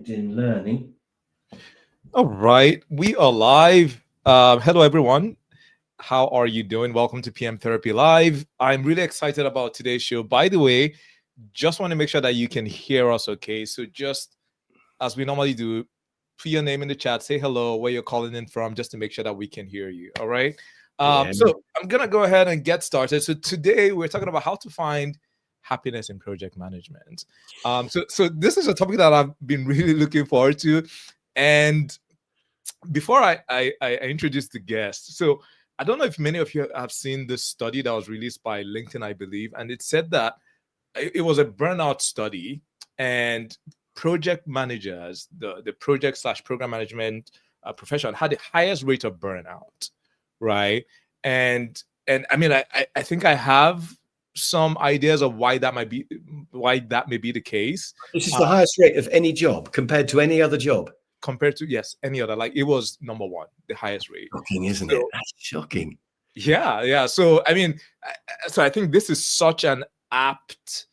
LinkedIn Learning. All right, we are live. Hello, everyone. How are you doing? Welcome to PM Therapy Live. I'm really excited about today's show. By the way, just want to make sure that you can hear us okay. So just as we normally do, put your name in the chat, say hello, where you're calling in from, just to make sure that we can hear you. All right. So I'm going to go ahead and get started. So today we're talking about how to find happiness in project management. So this is a topic that I've been really looking forward to. And before I introduce the guest, so I don't know if many of you have seen this study that was released by LinkedIn, I believe, and it said that it was a burnout study, and project managers, the project/program management profession, had the highest rate of burnout, right? And I mean, I think I have some ideas of why that may be the case. This is the highest rate of any job compared to any other job. Compared to, yes, any other, like it was number one, the highest rate. Shocking, isn't it? That's shocking. Yeah. So I mean, so I think this is such an apt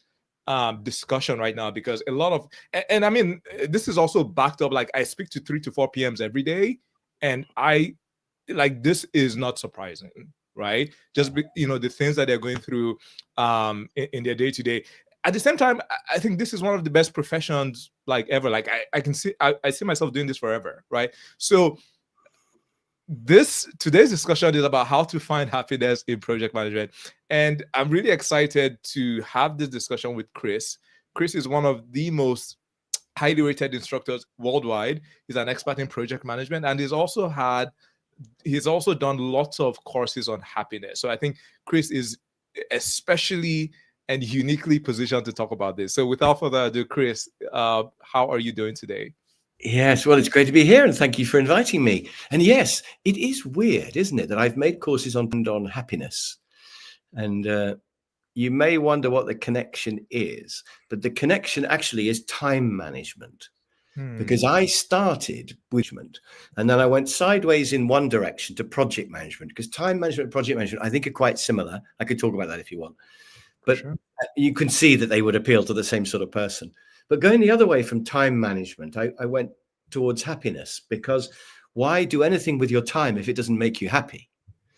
discussion right now, because a lot of, and I mean, this is also backed up. Like I speak to 3 to 4 PMs every day, and this is not surprising, right? Just the things that they're going through in their day to day. At the same time, I think this is one of the best professions like ever. Like I see myself doing this forever, right? So today's discussion is about how to find happiness in project management. And I'm really excited to have this discussion with Chris. Chris is one of the most highly rated instructors worldwide. He's an expert in project management, and he's also done lots of courses on happiness. So I think Chris is especially and uniquely positioned to talk about this. So without further ado, Chris, how are you doing today? Yes, well, it's great to be here, and thank you for inviting me. And yes, it is weird, isn't it, that I've made courses on happiness. And you may wonder what the connection is, but the connection actually is time management. Because I started with management, and then I went sideways in one direction to project management, because time management and project management, I think, are quite similar. I could talk about that if you want. But sure, you can see that they would appeal to the same sort of person. But going the other way from time management, I went towards happiness, because why do anything with your time if it doesn't make you happy?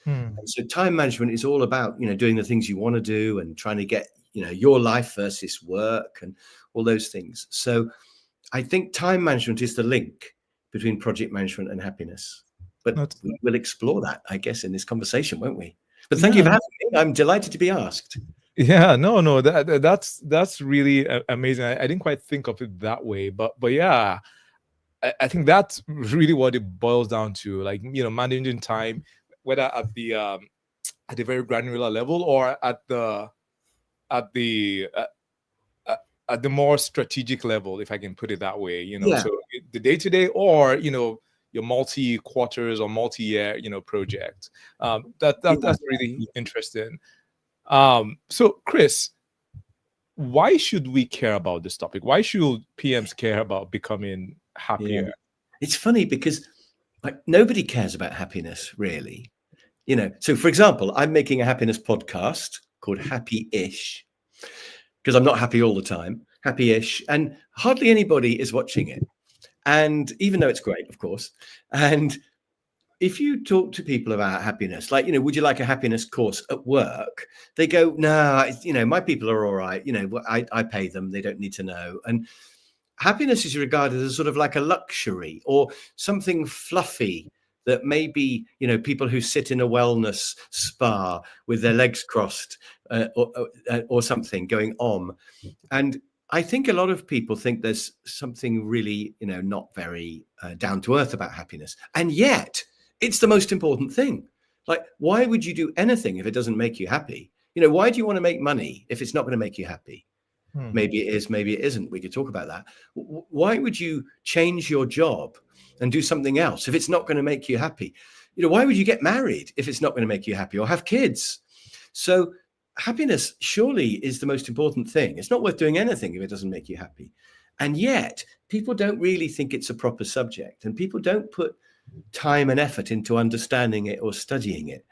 And so time management is all about, doing the things you want to do and trying to get, your life versus work and all those things. So I think time management is the link between project management and happiness. But we'll explore that, I guess, in this conversation, won't we? But thank you for having me. I'm delighted to be asked. Yeah, no, that's really amazing. I didn't quite think of it that way, but yeah, I think that's really what it boils down to. Like, managing time, whether at the very granular level or at the more strategic level, if I can put it that way. So the day to day, or your multi-quarters or multi-year project. That's really interesting. So Chris, why should we care about this topic? Why should PMs care about becoming happier? Yeah. It's funny because nobody cares about happiness, really. So for example, I'm making a happiness podcast called Happy-ish, because I'm not happy all the time, Happy-ish, and hardly anybody is watching it. And even though it's great, of course. And if you talk to people about happiness, like, would you like a happiness course at work? They go, no, my people are all right. I pay them. They don't need to know. And happiness is regarded as sort of like a luxury or something fluffy that maybe, people who sit in a wellness spa with their legs crossed or something going on. And I think a lot of people think there's something really, not very down to earth about happiness. And yet it's the most important thing. Like, why would you do anything if it doesn't make you happy? Why do you want to make money if it's not going to make you happy? Maybe it is, maybe it isn't. We could talk about that. Why would you change your job and do something else if it's not going to make you happy? Why would you get married if it's not going to make you happy, or have kids? So happiness surely is the most important thing. It's not worth doing anything if it doesn't make you happy. And yet people don't really think it's a proper subject, and people don't put time and effort into understanding it or studying it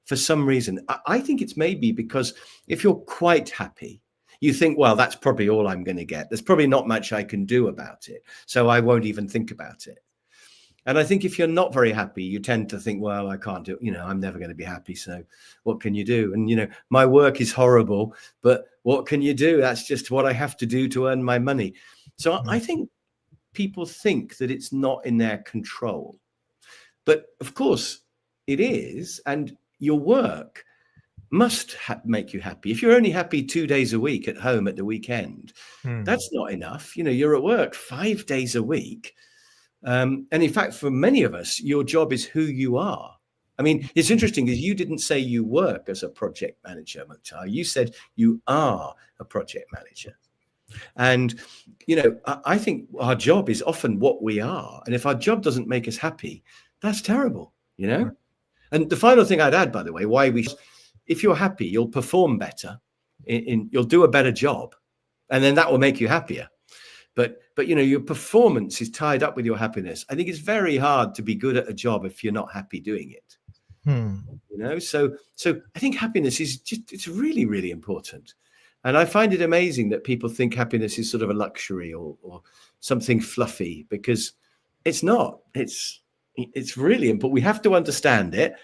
for some reason. I think it's maybe because if you're quite happy, you think, well, that's probably all I'm going to get. There's probably not much I can do about it. So I won't even think about it. And I think if you're not very happy, you tend to think, well, I can't do it. I'm never going to be happy. So what can you do? And, my work is horrible, but what can you do? That's just what I have to do to earn my money. So I think people think that it's not in their control. But of course it is. And your work must make you happy. If you're only happy 2 days a week at home at the weekend, that's not enough. You're at work 5 days a week. And in fact, for many of us, your job is who you are. I mean, it's interesting because you didn't say you work as a project manager, Mukhtar. You said you are a project manager. And, I think our job is often what we are. And if our job doesn't make us happy, that's terrible, And the final thing I'd add, by the way, if you're happy, you'll perform better, you'll do a better job, and then that will make you happier. But your performance is tied up with your happiness. I think it's very hard to be good at a job if you're not happy doing it. So I think happiness it's really, really important. And I find it amazing that people think happiness is sort of a luxury or something fluffy, because it's not. It's really important. We have to understand it,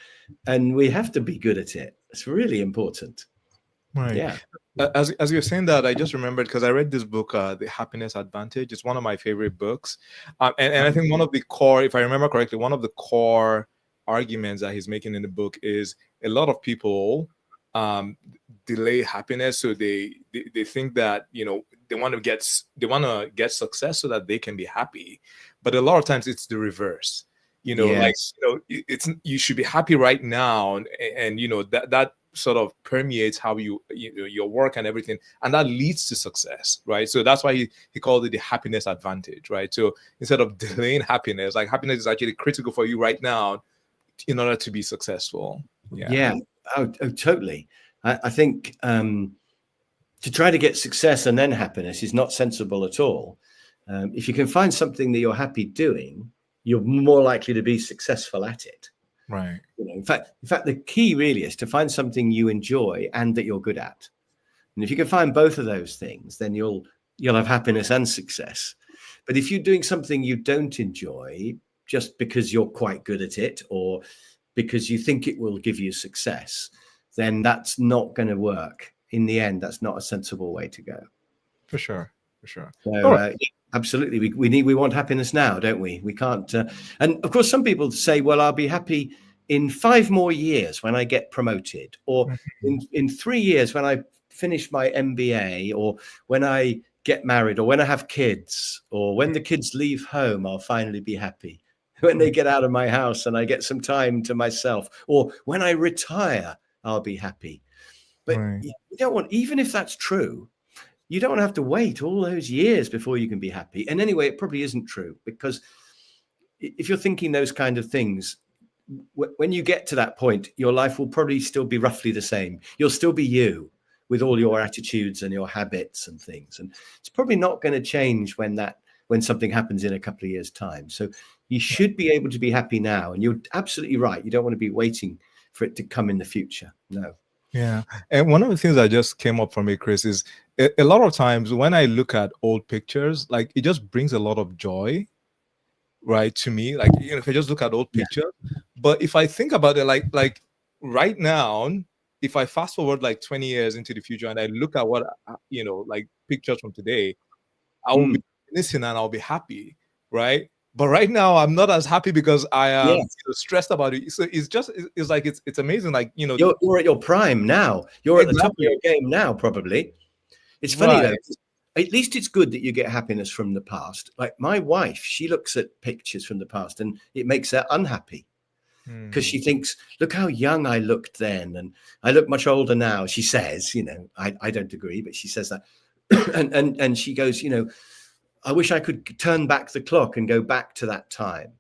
and we have to be good at it. It's really important. Right. Yeah. As you're saying that, I just remembered, because I read this book, The Happiness Advantage. It's one of my favorite books. And I think one of the core, if I remember correctly, one of the core arguments that he's making in the book is a lot of people delay happiness. So they think that, they want to get success so that they can be happy. But a lot of times it's the reverse. Yes. You should be happy right now. And that sort of permeates how your work and everything, and that leads to success, right? So that's why he called it the happiness advantage, right? So instead of delaying happiness, like happiness is actually critical for you right now in order to be successful. Oh, totally. I think to try to get success and then happiness is not sensible at all. If you can find something that you're happy doing, you're more likely to be successful at it. Right. In fact, the key really is to find something you enjoy and that you're good at. And if you can find both of those things, then you'll have happiness and success. But if you're doing something you don't enjoy just because you're quite good at it, or because you think it will give you success, then that's not going to work. In the end, that's not a sensible way to go. For sure. So, absolutely. We want happiness now, don't we? We can't. And of course, some people say, well, I'll be happy in 5 more years when I get promoted, or in 3 years when I finish my MBA, or when I get married, or when I have kids, or when the kids leave home, I'll finally be happy. When they get out of my house and I get some time to myself, or when I retire, I'll be happy. But you don't want, even if that's true, you don't have to wait all those years before you can be happy. And anyway, it probably isn't true, because if you're thinking those kind of things, when you get to that point, your life will probably still be roughly the same. You'll still be you, with all your attitudes and your habits and things. And it's probably not going to change when something happens in a couple of years' time. So you should be able to be happy now. And you're absolutely right. You don't want to be waiting for it to come in the future. No. Yeah. And one of the things that just came up for me, Chris, is a lot of times when I look at old pictures, like it just brings a lot of joy, right, to me. Like, if I just look at old pictures. But if I think about it, like right now, if I fast forward like 20 years into the future and I look at what, like pictures from today, I will be listening and I'll be happy, right? But right now I'm not as happy because I am stressed about it. So it's amazing. Like, you're at your prime now. You're at the top of your game now, probably. It's funny though. At least it's good that you get happiness from the past. Like my wife, she looks at pictures from the past and it makes her unhappy, because she thinks, look how young I looked then, and I look much older now. She says, I don't agree, but she says that, and she goes, I wish I could turn back the clock and go back to that time.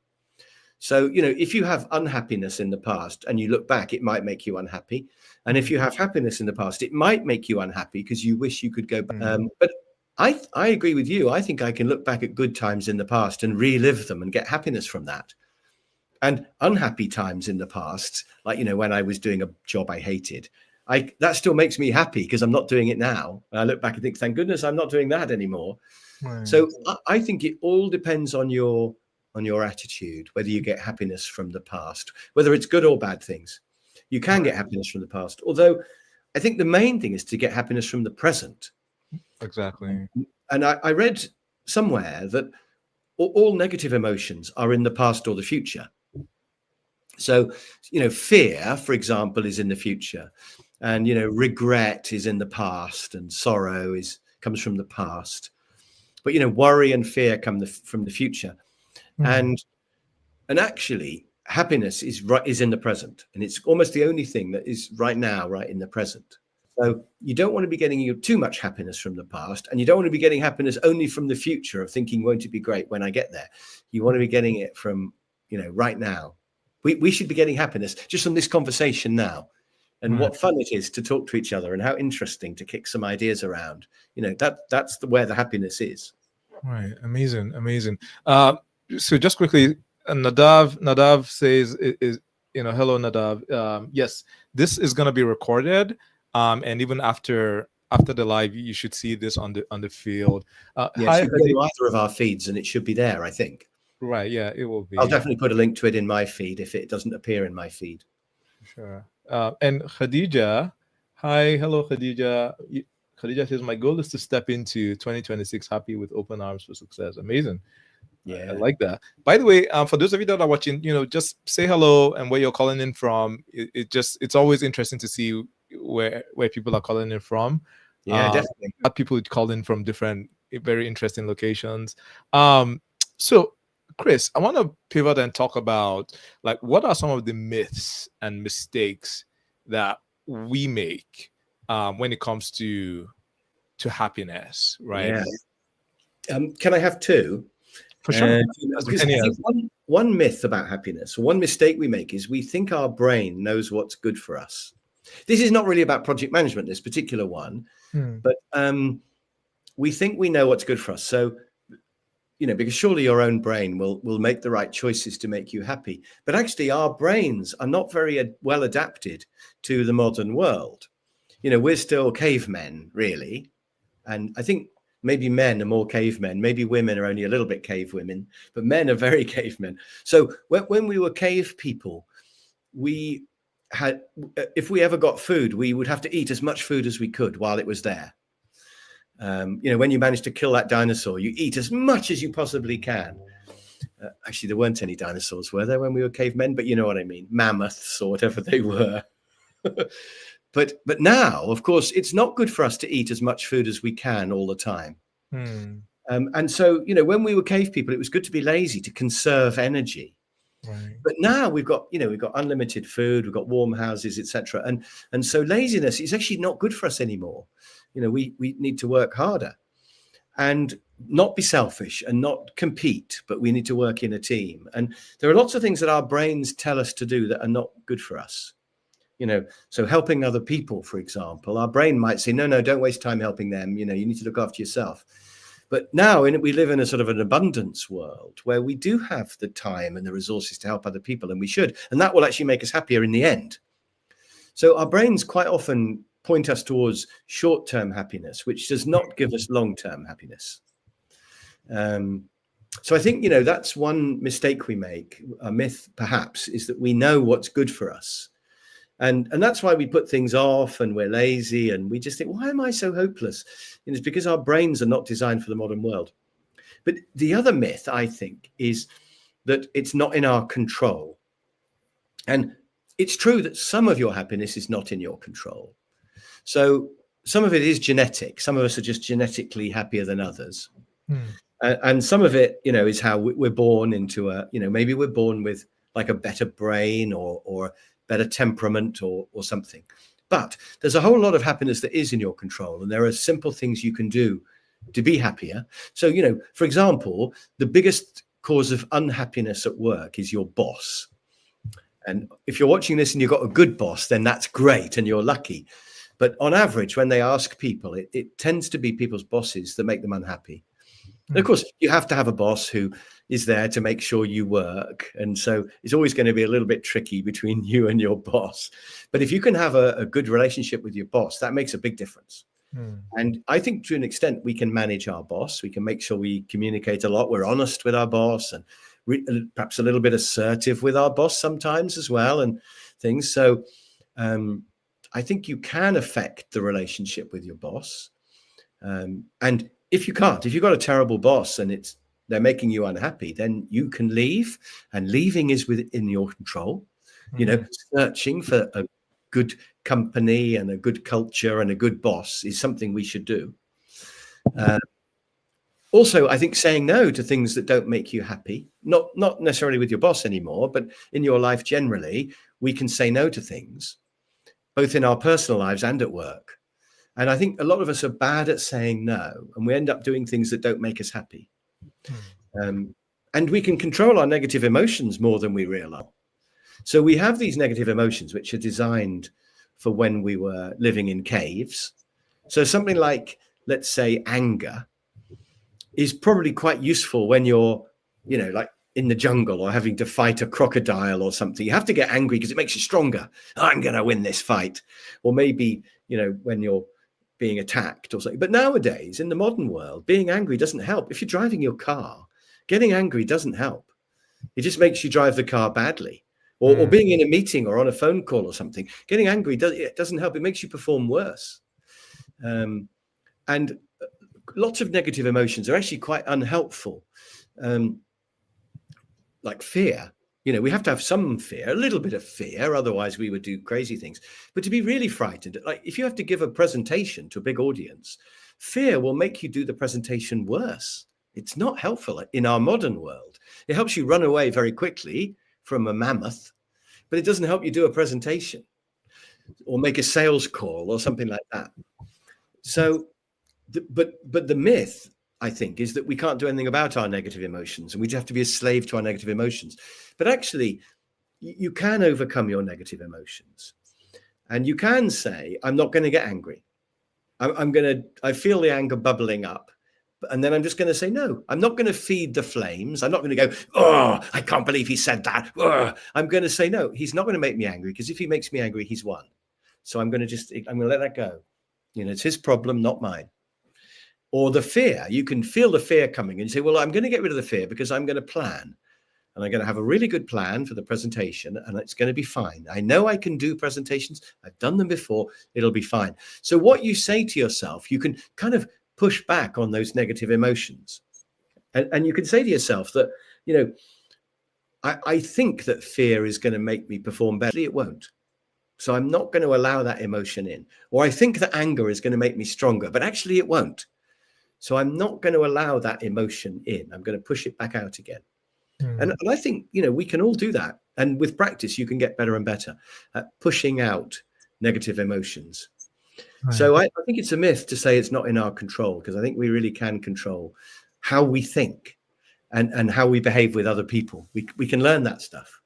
So, if you have unhappiness in the past and you look back, it might make you unhappy. And if you have happiness in the past, it might make you unhappy because you wish you could go back. But I agree with you. I think I can look back at good times in the past and relive them and get happiness from that. And unhappy times in the past, like, when I was doing a job I hated, that still makes me happy because I'm not doing it now. And I look back and think, thank goodness I'm not doing that anymore. Right. So I think it all depends on your attitude, whether you get happiness from the past, whether it's good or bad things. You can get happiness from the past, although I think the main thing is to get happiness from the present. Exactly. And I read somewhere that all negative emotions are in the past or the future. So, fear, for example, is in the future, and, regret is in the past, and sorrow comes from the past. But, worry and fear come from the future. And actually, happiness is in the present, and it's almost the only thing that is right now, right in the present. So you don't want to be getting too much happiness from the past, and you don't want to be getting happiness only from the future of thinking, won't it be great when I get there? You want to be getting it from, right now. We should be getting happiness just from this conversation now, and what fun it is to talk to each other, and how interesting to kick some ideas around. That's where the happiness is. Right. Amazing. So just quickly, Nadav says, hello, Nadav. Yes, this is going to be recorded. And even after the live, you should see this on the field. Yes, you can go to either of our feeds, and it should be there, I think. Right. Yeah, it will be. I'll definitely put a link to it in my feed if it doesn't appear in my feed. Sure. And Khadija, hello, Khadija. Khadija says, my goal is to step into 2026 happy with open arms for success. Amazing. Yeah, I like that. By the way, for those of you that are watching, just say hello and where you're calling in from. It's always interesting to see where people are calling in from. Yeah, definitely. People call in from different, very interesting locations. So, Chris, I want to pivot and talk about what are some of the myths and mistakes that we make when it comes to happiness, right? Yeah. Can I have two? For sure. Because I think one myth about happiness, one mistake we make is we think our brain knows what's good for us. This is not really about project management, this particular one, but we think we know what's good for us. So, because surely your own brain will make the right choices to make you happy. But actually, our brains are not very well adapted to the modern world. We're still cavemen, really. And I think maybe men are more cavemen. Maybe women are only a little bit cave women, but men are very cavemen. So when we were cave people, we had, if we ever got food, we would have to eat as much food as we could while it was there. When you manage to kill that dinosaur, you eat as much as you possibly can. Actually, there weren't any dinosaurs, were there, when we were cavemen? But you know what I mean, mammoths or whatever they were. But now, of course, it's not good for us to eat as much food as we can all the time. And so, when we were cave people, it was good to be lazy, to conserve energy. Right. But now we've got unlimited food, we've got warm houses, etc. And so laziness is actually not good for us anymore. We need to work harder and not be selfish and not compete, but we need to work in a team. And there are lots of things that our brains tell us to do that are not good for us. So helping other people, for example, our brain might say, no, don't waste time helping them. You need to look after yourself. But now we live in a sort of an abundance world where we do have the time and the resources to help other people, and we should. And that will actually make us happier in the end. So our brains quite often point us towards short-term happiness, which does not give us long-term happiness. So I think, that's one mistake we make, a myth perhaps, is that we know what's good for us. And that's why we put things off and we're lazy and we just think, why am I so hopeless? And it's because our brains are not designed for the modern world. But the other myth, I think, is that it's not in our control. And it's true that some of your happiness is not in your control. So some of it is genetic. Some of us are just genetically happier than others. And some of it, is how we're born into maybe we're born with like a better brain or better temperament or something. But there's a whole lot of happiness that is in your control. And there are simple things you can do to be happier. So, for example, the biggest cause of unhappiness at work is your boss. And if you're watching this and you've got a good boss, then that's great and you're lucky. But on average, when they ask people, it tends to be people's bosses that make them unhappy. And of course, you have to have a boss who is there to make sure you work. And so it's always going to be a little bit tricky between you and your boss. But if you can have a good relationship with your boss, that makes a big difference. And I think to an extent, we can manage our boss. We can make sure we communicate a lot. We're honest with our boss and perhaps a little bit assertive with our boss sometimes as well and things. So I think you can affect the relationship with your boss. And if you can't, if you've got a terrible boss and they're making you unhappy, then you can leave, and leaving is within your control. Searching for a good company and a good culture and a good boss is something we should do. Also, I think saying no to things that don't make you happy, not necessarily with your boss anymore, but in your life generally, we can say no to things, both in our personal lives and at work. And I think a lot of us are bad at saying no, and we end up doing things that don't make us happy. And we can control our negative emotions more than we realize. So we have these negative emotions, which are designed for when we were living in caves. So something like, let's say, anger is probably quite useful when you're, like in the jungle or having to fight a crocodile or something. You have to get angry because it makes you stronger. I'm going to win this fight. Or maybe, when you're being attacked or something. But nowadays, in the modern world, being angry doesn't help. If you're driving your car, getting angry doesn't help. It just makes you drive the car badly. Or being in a meeting or on a phone call or something, getting angry doesn't help. It makes you perform worse. And lots of negative emotions are actually quite unhelpful. Like fear. We have to have some fear, a little bit of fear, otherwise we would do crazy things. But to be really frightened, like if you have to give a presentation to a big audience, fear will make you do the presentation worse. It's not helpful in our modern world. It helps you run away very quickly from a mammoth, but it doesn't help you do a presentation or make a sales call or something like that. So, but the myth, I think, is that we can't do anything about our negative emotions and we just have to be a slave to our negative emotions. But actually, you can overcome your negative emotions. And you can say, I'm not going to get angry. I feel the anger bubbling up. And then I'm just going to say, no, I'm not going to feed the flames. I'm not going to go, oh, I can't believe he said that. Ugh. I'm going to say, no, he's not going to make me angry, because if he makes me angry, he's won. So I'm going to let that go. It's his problem, not mine. Or the fear, you can feel the fear coming and you say, well, I'm going to get rid of the fear because I'm going to plan. And I'm going to have a really good plan for the presentation and it's going to be fine. I know I can do presentations. I've done them before. It'll be fine. So what you say to yourself, you can kind of push back on those negative emotions. And you can say to yourself that, I think that fear is going to make me perform better. It won't. So I'm not going to allow that emotion in. Or I think that anger is going to make me stronger, but actually it won't. So I'm not going to allow that emotion in. I'm going to push it back out again. And I think, we can all do that. And with practice, you can get better and better at pushing out negative emotions. Right. So I think it's a myth to say it's not in our control, because I think we really can control how we think and how we behave with other people. We can learn that stuff.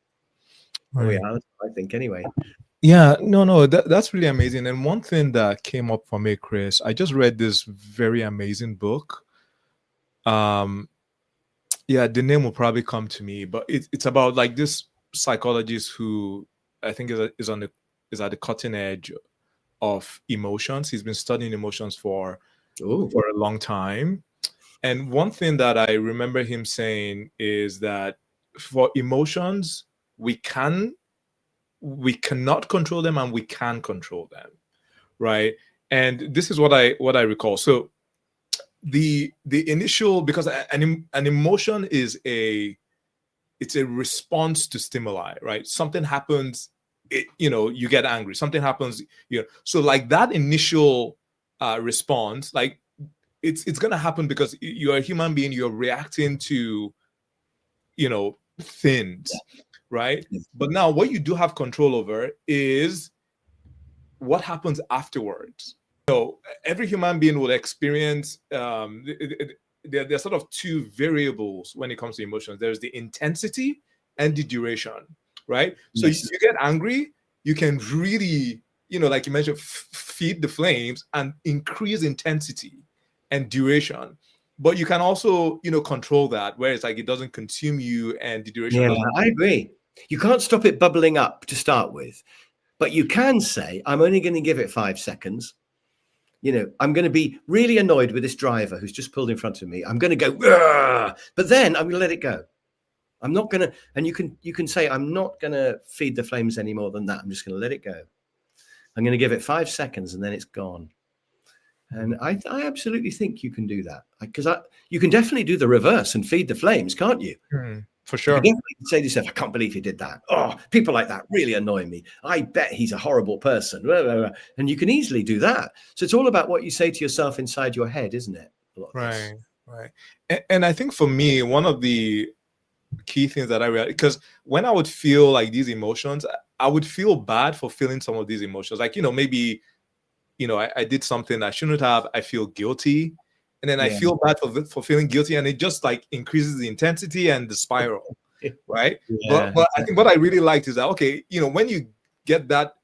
Right. Oh, yeah, I think anyway. Yeah, no, that's really amazing. And one thing that came up for me, Chris, I just read this very amazing book. Yeah, the name will probably come to me, but it's about like this psychologist who I think is at the cutting edge of emotions. He's been studying emotions for a long time. And one thing that I remember him saying is that for emotions, we cannot control them and we can control them, right? And this is what I recall. So the initial, because an emotion is it's a response to stimuli, right? Something happens, you get angry. Something happens, so like that initial response, like it's gonna happen because you're a human being. You're reacting to things, right? But now what you do have control over is what happens afterwards. Every human being will experience there are sort of two variables when it comes to emotions. There's the intensity and the duration, right? So you get angry, you can really, like you mentioned, feed the flames and increase intensity and duration. but you can also, control that, where it's like it doesn't consume you and the duration Yeah, doesn't. I agree. You can't stop it bubbling up to start with, but you can say, I'm only going to give it 5 seconds. I'm going to be really annoyed with this driver who's just pulled in front of me. I'm going to go, "Argh!" But then I'm going to let it go. I'm not going to, and you can say, I'm not going to feed the flames any more than that. I'm just going to let it go. I'm going to give it 5 seconds and then it's gone. And I absolutely think you can do that, because you can definitely do the reverse and feed the flames, can't you? For sure. You can say to yourself, I can't believe he did that. Oh, people like that really annoy me. I bet he's a horrible person. And you can easily do that. So it's all about what you say to yourself inside your head, isn't it? Right. And I think for me, one of the key things that I realized, because when I would feel like these emotions, I would feel bad for feeling some of these emotions. Like, maybe, I did something I shouldn't have. I feel guilty. And then I feel bad for feeling guilty. And it just like increases the intensity and the spiral. Right. Yeah. But I think what I really liked is that, okay, when you get that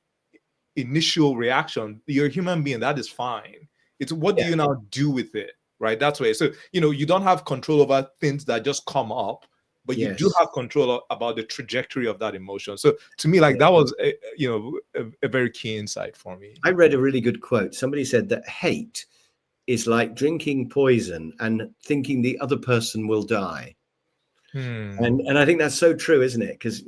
initial reaction, you're a human being, that is fine. It's what do you now do with it? Right. That's why. So, you don't have control over things that just come up, but you do have control about the trajectory of that emotion. So to me, like that was, a very key insight for me. I read a really good quote. Somebody said that hate is like drinking poison and thinking the other person will die. And I think that's so true, isn't it? Because,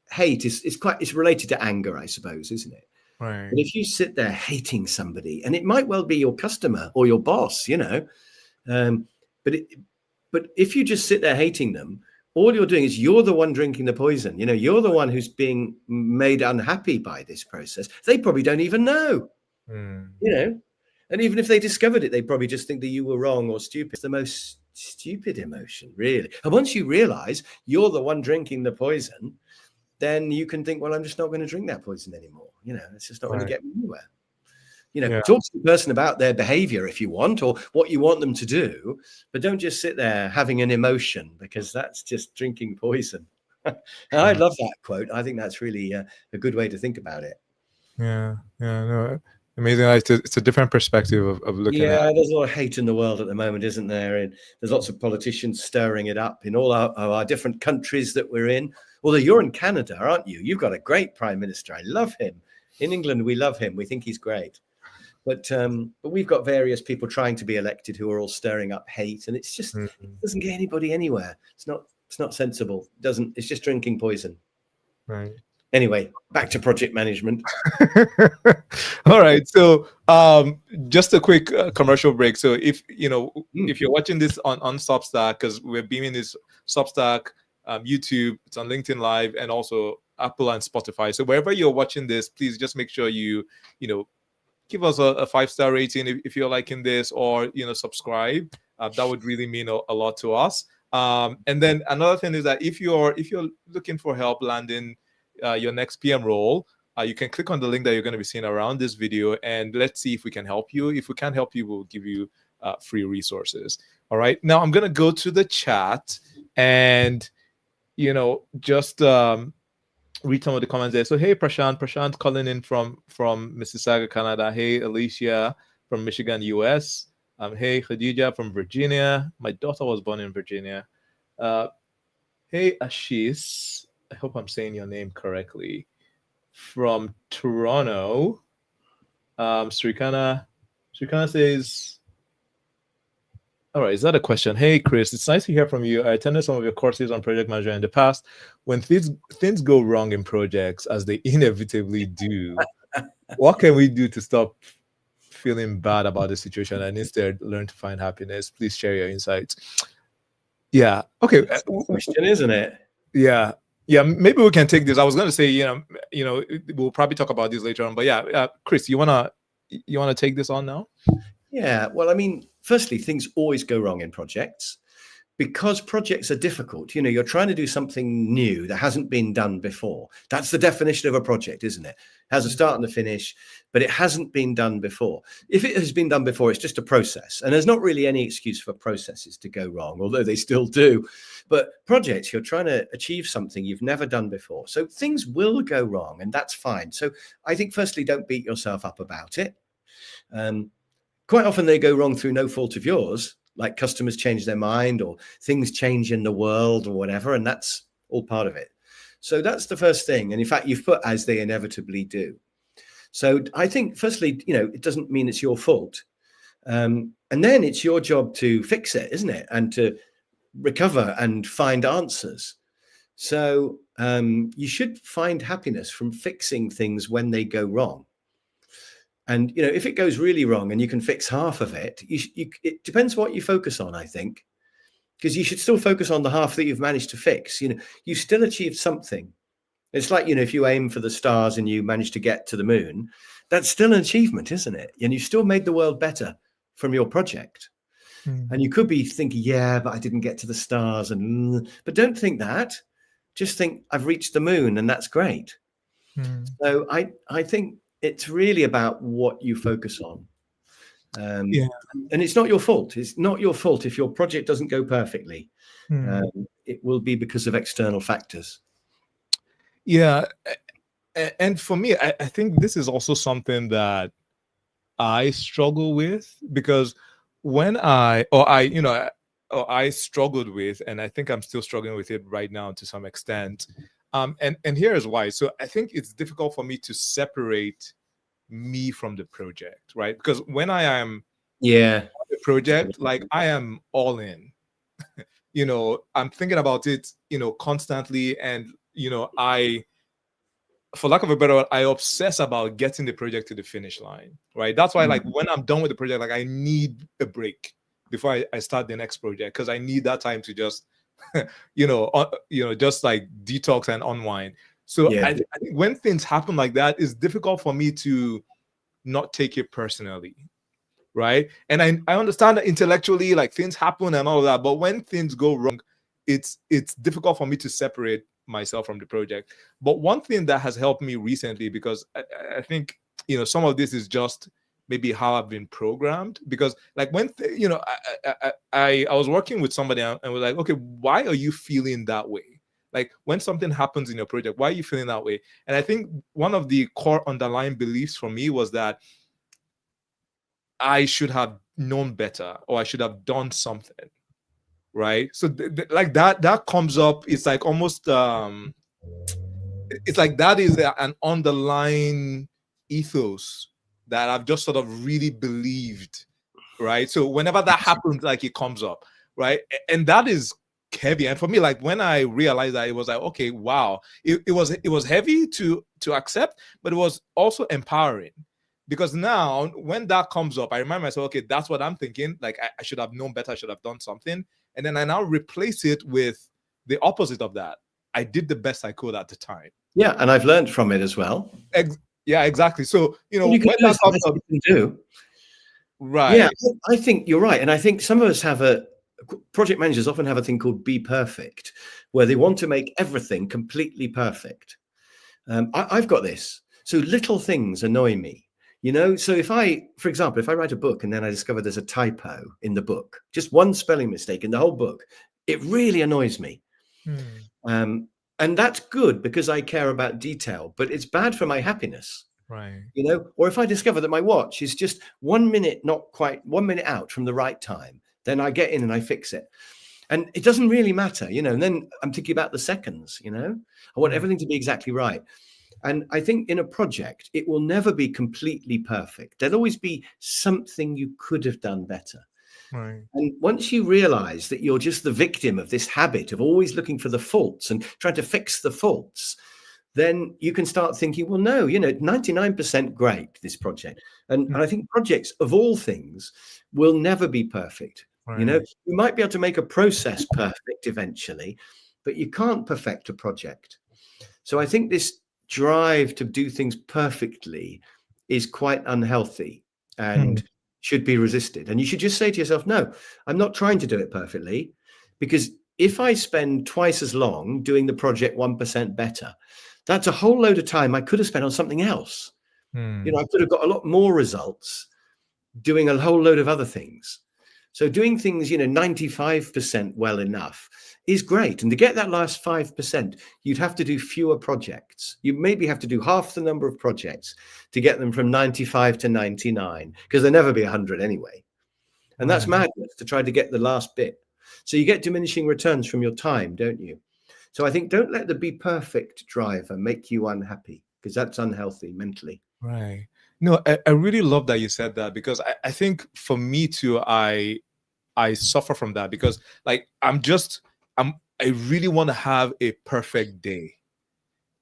hate it's related to anger, I suppose, isn't it? Right. But if you sit there hating somebody, and it might well be your customer or your boss, but if you just sit there hating them, all you're doing is you're the one drinking the poison. You're the one who's being made unhappy by this process. They probably don't even know, and even if they discovered it, they probably just think that you were wrong or stupid. It's the most stupid emotion, really. And once you realize you're the one drinking the poison, then you can think, well, I'm just not going to drink that poison anymore. It's just not going to get me anywhere. Talk to the person about their behavior if you want, or what you want them to do, but don't just sit there having an emotion, because that's just drinking poison. And I love that quote. I think that's really a good way to think about it. No, amazing. It's a different perspective of looking at it. Yeah, there's a lot of hate in the world at the moment, isn't there? And there's lots of politicians stirring it up in all our different countries that we're in. Although you're in Canada, aren't you? You've got a great prime minister. I love him. In England, we love him. We think he's great. But we've got various people trying to be elected who are all stirring up hate, and it's just it doesn't get anybody anywhere. It's not sensible. It's just drinking poison. Right. Anyway, back to project management. All right. So just a quick commercial break. So if you're watching this on Substack, because we're beaming this Substack, YouTube, it's on LinkedIn Live, and also Apple and Spotify. So wherever you're watching this, please just make sure you give us a 5-star rating if you're liking this, or subscribe. That would really mean a lot to us. And then another thing is that if you're looking for help landing your next PM role, you can click on the link that you're going to be seeing around this video, and let's see if we can help you. If we can't help you, we'll give you free resources. All right. Now I'm going to go to the chat and just read some of the comments there. So hey, Prashant calling in from Mississauga, Canada. Hey, Alicia from Michigan, US. Hey, Khadija from Virginia. My daughter was born in Virginia. Hey, Ashish. I hope I'm saying your name correctly. From Toronto. Srikana says, all right, is that a question? Hey, Chris, it's nice to hear from you. I attended some of your courses on project management in the past. When things go wrong in projects, as they inevitably do, what can we do to stop feeling bad about the situation and instead learn to find happiness? Please share your insights. Yeah. Okay. That's a question, isn't it? Yeah. Maybe we can take this. I was going to say, we'll probably talk about this later on. But yeah, Chris, you wanna take this on now? Yeah. Well, I mean, firstly, things always go wrong in projects because projects are difficult. You're trying to do something new that hasn't been done before. That's the definition of a project, isn't it? It has a start and a finish, but it hasn't been done before. If it has been done before, it's just a process. And there's not really any excuse for processes to go wrong, although they still do. But projects, you're trying to achieve something you've never done before. So things will go wrong, and that's fine. So I think, firstly, don't beat yourself up about it. Quite often they go wrong through no fault of yours. like customers change their mind or things change in the world or whatever, and that's all part of it. So that's the first thing. And in fact, you've put as they inevitably do. So I think, firstly, it doesn't mean it's your fault. And then it's your job to fix it, isn't it? And to recover and find answers. So you should find happiness from fixing things when they go wrong. And, if it goes really wrong and you can fix half of it, it depends what you focus on, I think, because you should still focus on the half that you've managed to fix. You still achieved something. It's like, if you aim for the stars and you manage to get to the moon, that's still an achievement, isn't it? And you still made the world better from your project. And you could be thinking, yeah, but I didn't get to the stars. But don't think that. Just think, I've reached the moon, and that's great. So I think it's really about what you focus on. And it's not your fault. It's not your fault if your project doesn't go perfectly. It will be because of external factors. Yeah. And for me, I think this is also something that I struggle with, because when I struggled with, and I think I'm still struggling with it right now to some extent. And here is why. So I think it's difficult for me to separate me from the project, right? Because when I am on the project, like I am all in. I'm thinking about it, constantly, and for lack of a better word, I obsess about getting the project to the finish line, right? That's why, like, when I'm done with the project, like, I need a break before I start the next project, because I need that time to just, just like detox and unwind. So I think when things happen like that, it's difficult for me to not take it personally, right? And I understand that intellectually, like, things happen and all of that, but when things go wrong, it's difficult for me to separate myself from the project. But one thing that has helped me recently, because I think some of this is just maybe how I've been programmed, because like when I was working with somebody and was like, okay, why are you feeling that way? Like, when something happens in your project, why are you feeling that way? And I think one of the core underlying beliefs for me was that I should have known better, or I should have done something. Right. So like that comes up. It's like almost it's like that is an underlying ethos that I've just sort of really believed. Right. So whenever that happens, like, it comes up. Right. And that is heavy. And for me, like, when I realized that, it was like, okay, wow, it was heavy to accept, but it was also empowering. Because now when that comes up, I remind myself, okay, that's what I'm thinking. Like, I should have known better. I should have done something. And then I now replace it with the opposite of that. I did the best I could at the time. Yeah, and I've learned from it as well. Yeah, exactly. So, when that comes up, you can do. Right. Yeah, I think you're right. And I think some of us project managers often have a thing called be perfect, where they want to make everything completely perfect. I've got this. So little things annoy me. So for example, if I write a book and then I discover there's a typo in the book, just one spelling mistake in the whole book, it really annoys me. And that's good because I care about detail, but it's bad for my happiness. Right. Or if I discover that my watch is just 1 minute, not quite 1 minute out from the right time, then I get in and I fix it. And it doesn't really matter, and then I'm thinking about the seconds, I want everything to be exactly right. And I think in a project, it will never be completely perfect. There'll always be something you could have done better. Right. And once you realize that you're just the victim of this habit of always looking for the faults and trying to fix the faults, then you can start thinking, well, no, 99% great, this project. And I think projects of all things will never be perfect. Right. You might be able to make a process perfect eventually, but you can't perfect a project. So I think this drive to do things perfectly is quite unhealthy and should be resisted. And you should just say to yourself, no, I'm not trying to do it perfectly, because if I spend twice as long doing the project 1% better, that's a whole load of time I could have spent on something else. I could have got a lot more results doing a whole load of other things. So doing things, 95% well enough is great. And to get that last 5%, you'd have to do fewer projects. You maybe have to do half the number of projects to get them from 95 to 99, because there'll never be 100 anyway. And that's Right. madness to try to get the last bit. So you get diminishing returns from your time, don't you? So I think don't let the be perfect driver make you unhappy, because that's unhealthy mentally. Right. No, I really love that you said that, because I think for me too, I suffer from that, because like I really want to have a perfect day,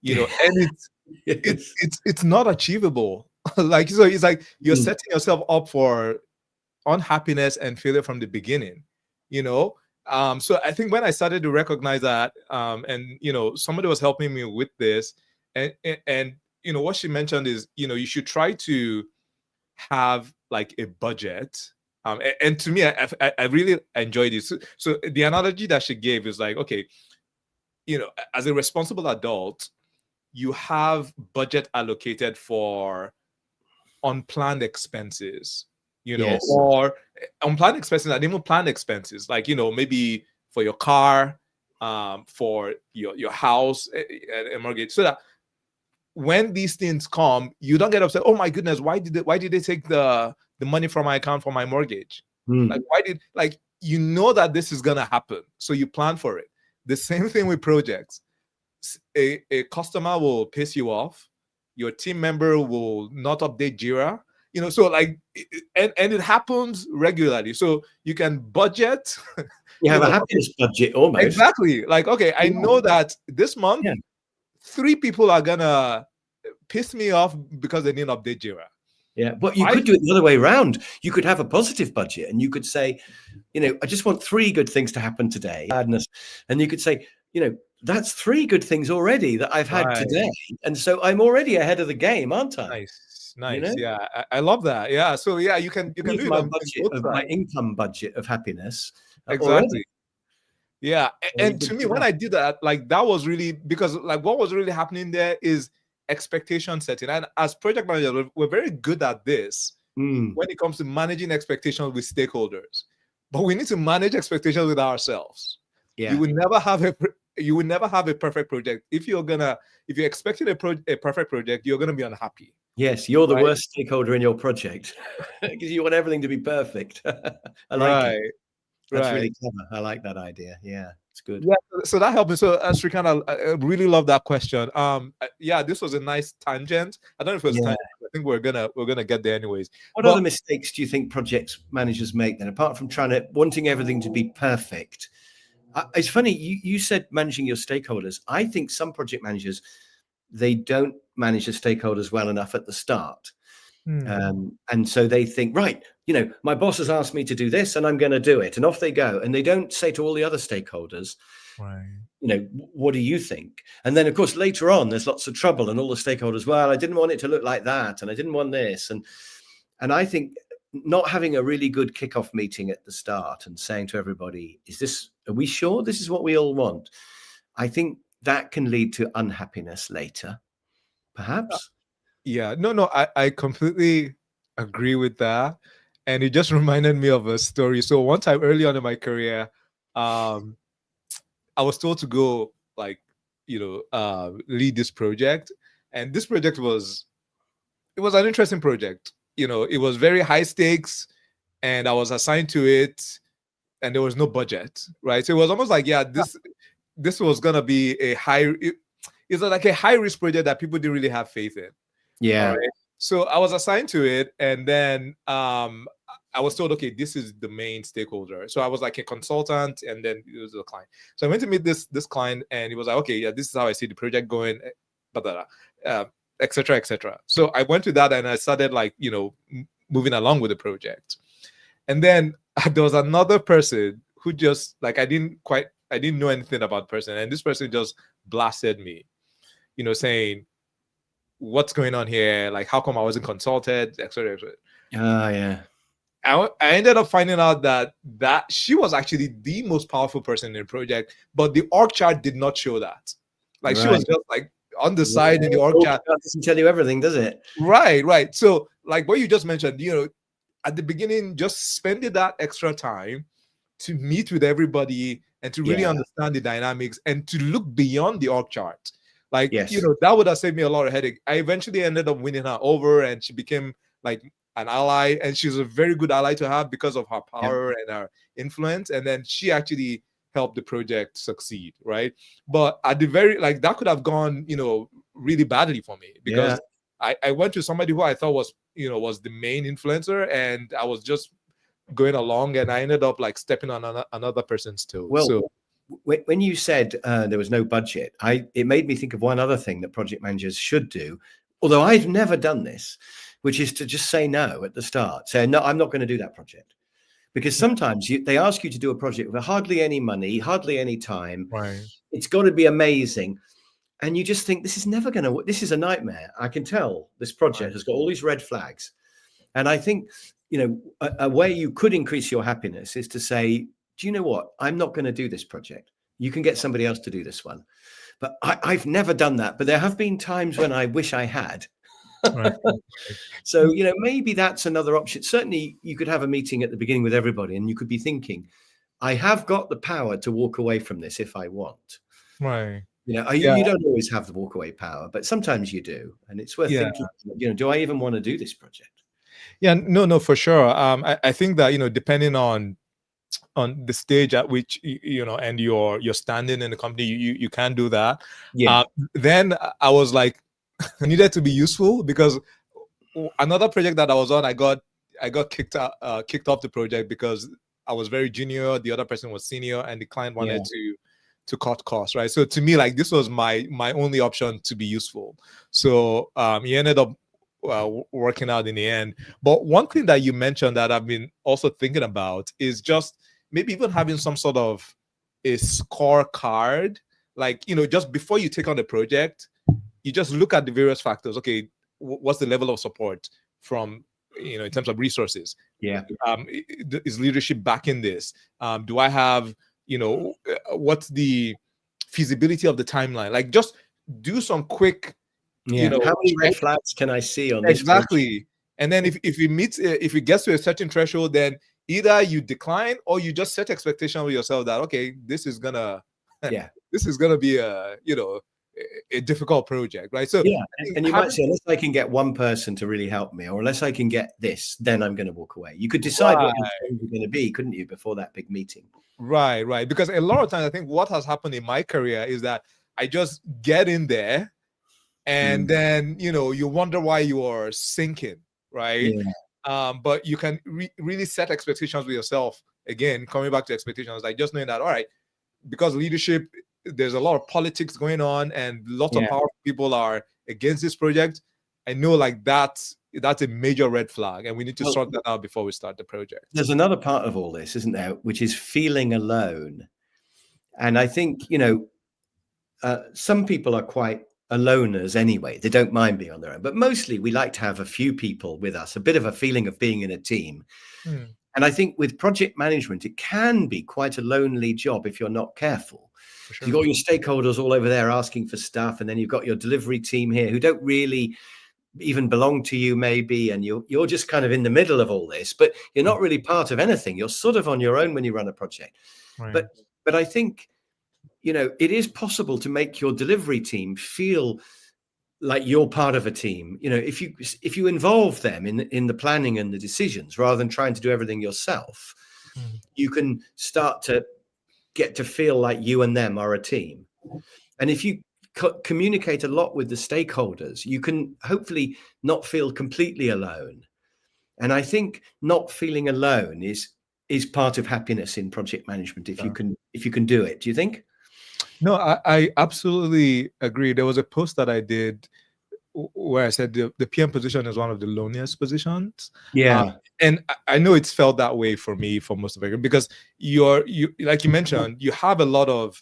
and Yes. it's not achievable. Like, so it's like you're Mm. setting yourself up for unhappiness and failure from the beginning, you know. So I think when I started to recognize that, and somebody was helping me with this, and what she mentioned is, you should try to have like a budget. And to me, I really enjoyed it. So the analogy that she gave is like, okay, as a responsible adult, you have budget allocated for unplanned expenses, Yes. or unplanned expenses and even planned expenses, like, maybe for your car, for your house, a mortgage, so that when these things come, you don't get upset. Oh my goodness, why did they take the money from my account for my mortgage? Like, Mm. why did, like, that this is gonna happen, so you plan for it. The same thing with projects. A customer will piss you off, your team member will not update Jira, so like, and it happens regularly, so you can budget. You have a Okay, happiness budget almost. exactly, like, okay, I know that this month Yeah. 3 people are gonna piss me off because they didn't update Jira. Yeah. But you 5. could do it the other way around. You could have a positive budget and you could say, I just want 3 good things to happen today. Madness. And you could say, that's 3 good things already that I've had Right. today. And so I'm already ahead of the game, aren't I? Nice. Yeah, I love that. Yeah, so yeah, you can do Use it my on budget both of my sides. income budget of happiness already. Exactly. Yeah, So you and could to me, do when that. I did that, like, that was really, because like what was really happening there is expectation setting, and as project managers, we're very good at this Mm. when it comes to managing expectations with stakeholders, but we need to manage expectations with ourselves. Yeah. You will never have a perfect project. If you're expecting a perfect project, you're gonna be unhappy. Yes, you're the Right. worst stakeholder in your project because you want everything to be perfect. I like it. Right. That's Right. really clever. I like that idea. Yeah, it's good. Yeah, so that helped me. So, Srikant, I really love that question. Yeah, this was a nice tangent. I don't know if it was Yeah. tangent. I think we're gonna get there anyways. What But other mistakes do you think projects managers make then, apart from wanting everything to be perfect? It's funny, you said managing your stakeholders. I think some project managers, they don't manage the stakeholders well enough at the start. And so they think, right, my boss has asked me to do this and I'm going to do it. And off they go. And they don't say to all the other stakeholders, right. What do you think? And then, of course, later on, there's lots of trouble and all the stakeholders, well, I didn't want it to look like that. And I didn't want this. And I think not having a really good kickoff meeting at the start and saying to everybody, are we sure this is what we all want? I think that can lead to unhappiness later, perhaps. Yeah, no, I completely agree with that. And it just reminded me of a story. So one time early on in my career, I was told to go, like, lead this project. And this project was an interesting project. It was very high stakes, and I was assigned to it, and there was no budget, right? So it was almost like, yeah, this was gonna be it's like a high risk project that people didn't really have faith in. Yeah. All right. So I was assigned to it, and then I was told, okay, this is the main stakeholder. So I was like a consultant, and then it was the client. So I went to meet this client, and he was like, okay, yeah, this is how I see the project going, et cetera, et cetera. So I went to that, and I started, like, moving along with the project. And then there was another person who just, like, I didn't know anything about the person, and this person just blasted me, saying, what's going on here? Like, how come I wasn't consulted, et cetera, et cetera. Oh, yeah. I ended up finding out that she was actually the most powerful person in the project, but the org chart did not show that. Like, she was just like on the side in the org chart. That doesn't tell you everything, does it? Right. So, like what you just mentioned, at the beginning, just spending that extra time to meet with everybody and to really understand the dynamics and to look beyond the org chart. Like, Yes. that would have saved me a lot of headache. I eventually ended up winning her over, and she became, like, an ally, and she's a very good ally to have because of her power and her influence. And then she actually helped the project succeed, right? But at the very, like, that could have gone, really badly for me, because I went to somebody who I thought was, was the main influencer, and I was just going along, and I ended up like stepping on another person's toes. Well, so when you said there was no budget, it made me think of one other thing that project managers should do, although I've never done this, which is to just say no at the start. Say, no, I'm not going to do that project. Because sometimes they ask you to do a project with hardly any money, hardly any time. Right. It's got to be amazing. And you just think, this is never going to, this is a nightmare. I can tell this project has got all these red flags. And I think, a way you could increase your happiness is to say, do you know what? I'm not going to do this project. You can get somebody else to do this one. But I've never done that. But there have been times when I wish I had. Right. So, maybe that's another option. Certainly, you could have a meeting at the beginning with everybody, and you could be thinking, I have got the power to walk away from this if I want. Right. You don't always have the walk away power, but sometimes you do. And it's worth thinking, do I even want to do this project? Yeah, no, for sure. I think that, depending on the stage at which, and you're standing in the company, you can do that. Yeah. Then I was like, I needed to be useful, because another project that I was on, I got kicked off the project because I was very junior. The other person was senior, and the client wanted to cut costs, right? So to me, like, this was my only option to be useful. So he ended up working out in the end. But one thing that you mentioned that I've been also thinking about is just maybe even having some sort of a scorecard, like, just before you take on the project, you just look at the various factors. Okay, what's the level of support from, in terms of resources? Yeah. Is leadership backing this? Do I have, what's the feasibility of the timeline? Like, just do some quick, how many red flags can I see on this? Exactly. And then if it gets to a certain threshold, then either you decline or you just set expectation with yourself that, okay, this is gonna be a difficult project, right? So and you might say, unless I can get one person to really help me, or unless I can get this, then I'm going to walk away. You could decide what you're going to be, couldn't you, before that big meeting? Right. Because a lot of times, I think what has happened in my career is that I just get in there, and then you wonder why you are sinking, right? But you can really set expectations with yourself. Again, coming back to expectations, like just knowing that, all right, because leadership, there's a lot of politics going on, and lots of powerful people are against this project. I know, like, that's a major red flag, and we need to sort that out before we start the project. There's another part of all this, isn't there, which is feeling alone. And I think, some people are quite aloners anyway. They don't mind being on their own, but mostly we like to have a few people with us, a bit of a feeling of being in a team. And I think with project management, it can be quite a lonely job if you're not careful. Sure. You've got your stakeholders all over there asking for stuff, and then you've got your delivery team here who don't really even belong to you, maybe, and you're just kind of in the middle of all this, but you're not really part of anything. You're sort of on your own when you run a project. Right. But I think, it is possible to make your delivery team feel like you're part of a team. If you involve them in the planning and the decisions, rather than trying to do everything yourself, you can start to get to feel like you and them are a team. And if you communicate a lot with the stakeholders, you can hopefully not feel completely alone. And I think not feeling alone is part of happiness in project management, if you can do it. Do you think? No, I absolutely agree. There was a post that I did where I said the PM position is one of the loneliest positions. And I know it's felt that way for me for most of it, because you like you mentioned, you have a lot of,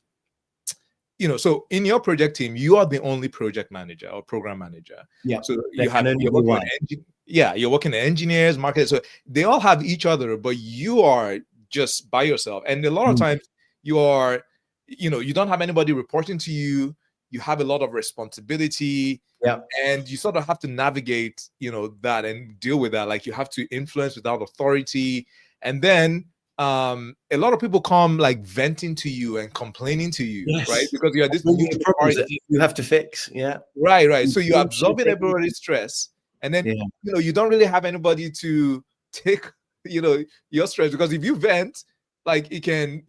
so in your project team, you are the only project manager or program manager. So you're working at engineers, marketers, so they all have each other, but you are just by yourself. And a lot of times you are, you don't have anybody reporting to you. You have a lot of responsibility, and you sort of have to navigate, that and deal with that. Like, you have to influence without authority. And then a lot of people come like venting to you and complaining to you, right? Because you are this problems that you have to fix. Right. So you're absorbing everybody's stress, and then Yeah. you don't really have anybody to take your stress, because if you vent, like it can,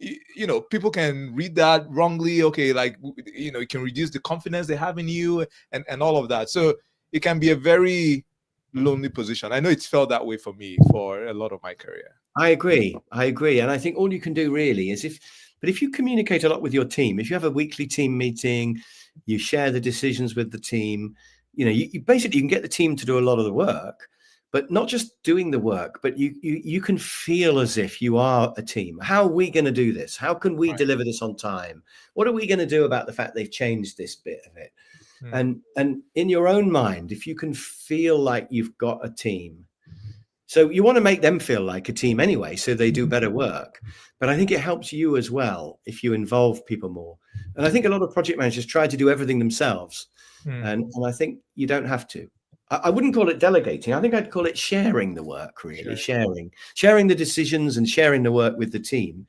people can read that wrongly. Okay, like it can reduce the confidence they have in you, and all of that. So it can be a very lonely position. I know it's felt that way for me for a lot of my career. I agree. And I think all you can do really is if you communicate a lot with your team, if you have a weekly team meeting, you share the decisions with the team, you basically, you can get the team to do a lot of the work, but not just doing the work, but you can feel as if you are a team. How are we going to do this? How can we Right. deliver this on time? What are we going to do about the fact they've changed this bit of it? And in your own mind, if you can feel like you've got a team, so you want to make them feel like a team anyway, so they do better work. But I think it helps you as well if you involve people more. And I think a lot of project managers try to do everything themselves. And I think you don't have to. I wouldn't call it delegating. I think I'd call it sharing the work, really. Sharing the decisions and sharing the work with the team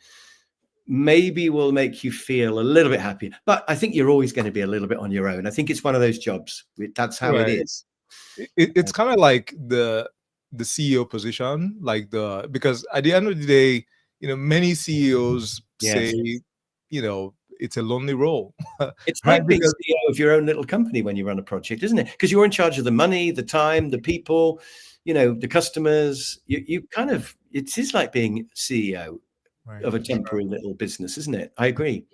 maybe will make you feel a little bit happier. But I think you're always going to be a little bit on your own. I think it's one of those jobs. That's how it is. It's kind of like the CEO position, because at the end of the day, many CEOs say, it's a lonely role. It's right? like being CEO of your own little company when you run a project, isn't it? Because you're in charge of the money, the time, the people, the customers. You kind of, it is like being CEO of a temporary little business, isn't it? I agree.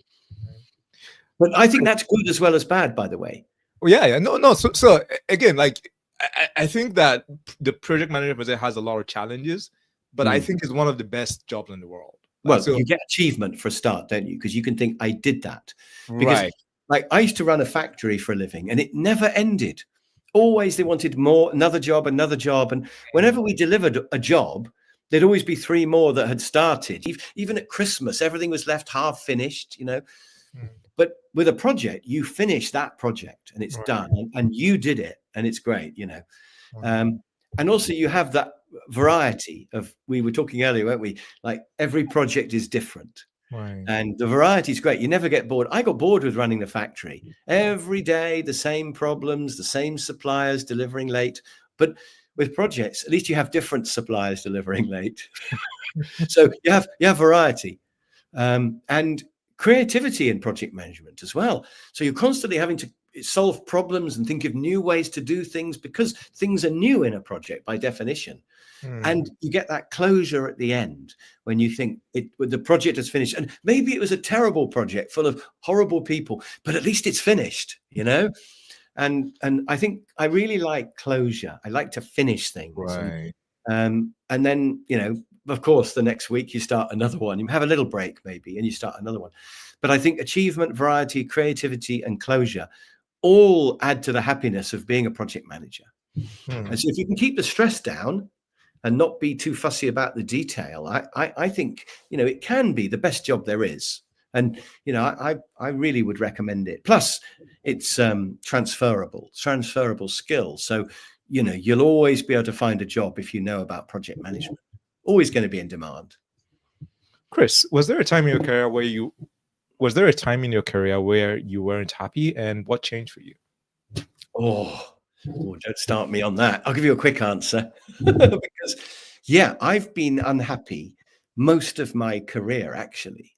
But I think that's good as well as bad, by the way. Well, yeah. No. So again, like I think that the project manager position has a lot of challenges, but I think it's one of the best jobs in the world. Well, you get achievement for a start, don't you? Because you can think, I did that. Because like I used to run a factory for a living and it never ended. Always they wanted more, another job. And whenever we delivered a job, there'd always be 3 more that had started. Even at Christmas, everything was left half finished, But with a project, you finish that project and it's done and you did it and it's great, and also you have that variety of, we were talking earlier, weren't we? Like every project is different. And the variety is great. You never get bored. I got bored with running the factory. Every day, the same problems, the same suppliers delivering late. But with projects, at least you have different suppliers delivering late. So you have variety. And creativity in project management as well. So you're constantly having to solve problems and think of new ways to do things because things are new in a project by definition. And you get that closure at the end when you think the project is finished. And maybe it was a terrible project full of horrible people, but at least it's finished, And I think I really like closure. I like to finish things. And then, of course, the next week you start another one. You have a little break maybe and you start another one. But I think achievement, variety, creativity, and closure all add to the happiness of being a project manager. And so if you can keep the stress down and not be too fussy about the detail, I think, it can be the best job there is. And, I really would recommend it. Plus, it's transferable skills. So, you'll always be able to find a job if you know about project management. Always going to be in demand. Chris, was there a time in your career where you weren't happy, and what changed for you? Oh, don't start me on that. I'll give you a quick answer. Because, I've been unhappy most of my career, actually,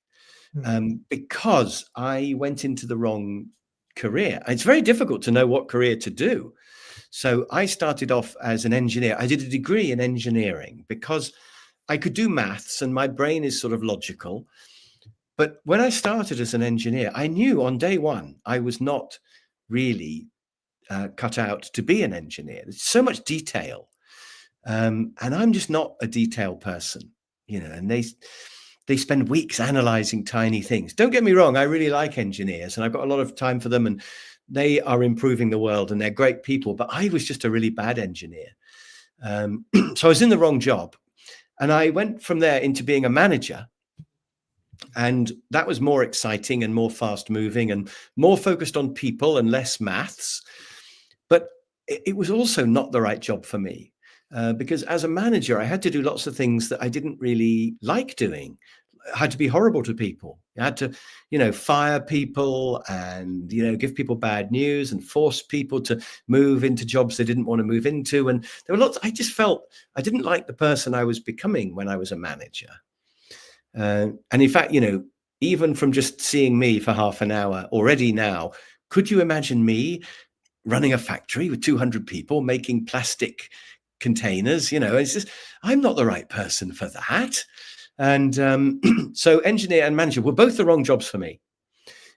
because I went into the wrong career. It's very difficult to know what career to do. So I started off as an engineer. I did a degree in engineering because I could do maths and my brain is sort of logical. But when I started as an engineer, I knew on day one I was not really cut out to be an engineer. There's so much detail. And I'm just not a detail person, and they spend weeks analyzing tiny things. Don't get me wrong. I really like engineers and I've got a lot of time for them and they are improving the world and they're great people, but I was just a really bad engineer. So I was in the wrong job and I went from there into being a manager. And that was more exciting and more fast moving and more focused on people and less maths. But it was also not the right job for me because as a manager, I had to do lots of things that I didn't really like doing. had to be horrible to people. You had to, fire people and, give people bad news and force people to move into jobs they didn't want to move into. And there were lots, I just felt I didn't like the person I was becoming when I was a manager. And in fact, even from just seeing me for half an hour already now, could you imagine me running a factory with 200 people making plastic containers? It's just, I'm not the right person for that. And so engineer and manager were both the wrong jobs for me.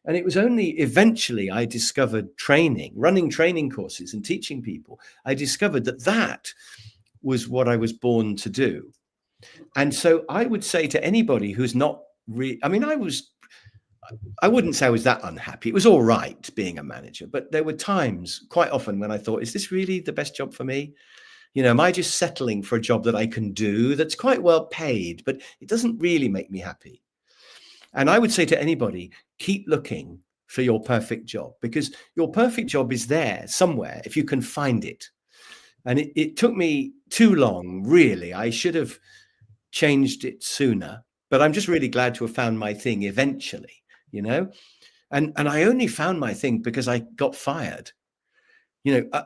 And it was only eventually I discovered running training courses and teaching people. I discovered that was what I was born to do. And so I would say to anybody who's not I wouldn't say I was that unhappy. It was all right being a manager, but there were times quite often when I thought, is this really the best job for me? Am I just settling for a job that I can do that's quite well paid, but it doesn't really make me happy? And I would say to anybody, keep looking for your perfect job, because your perfect job is there somewhere if you can find it. And it took me too long, really. I should have changed it sooner, but I'm just really glad to have found my thing eventually, and I only found my thing because I got fired.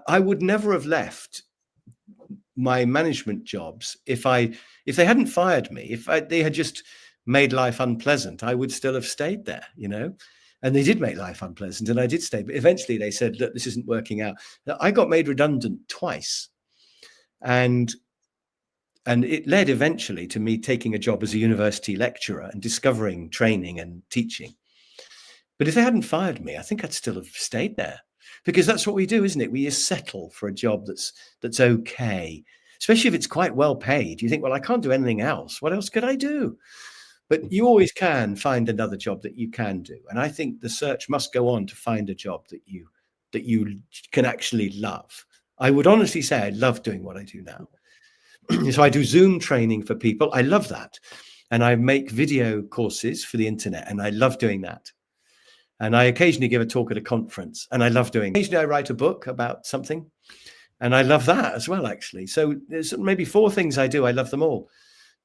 I would never have left my management jobs if they hadn't fired me. If they had just made life unpleasant, I would still have stayed there, and they did make life unpleasant and I did stay. But eventually they said, look, this isn't working out. I got made redundant twice. And it led eventually to me taking a job as a university lecturer and discovering training and teaching. But if they hadn't fired me, I think I'd still have stayed there, because that's what we do, isn't it? We just settle for a job that's okay, especially if it's quite well paid. You think, well, I can't do anything else. What else could I do? But you always can find another job that you can do. And I think the search must go on to find a job that you can actually love. I would honestly say I love doing what I do now. So I do Zoom training for people. I love that. And I make video courses for the internet, and I love doing that. And I occasionally give a talk at a conference, and I love doing it. Occasionally I write a book about something, and I love that as well, actually. So there's maybe 4 things I do. I love them all.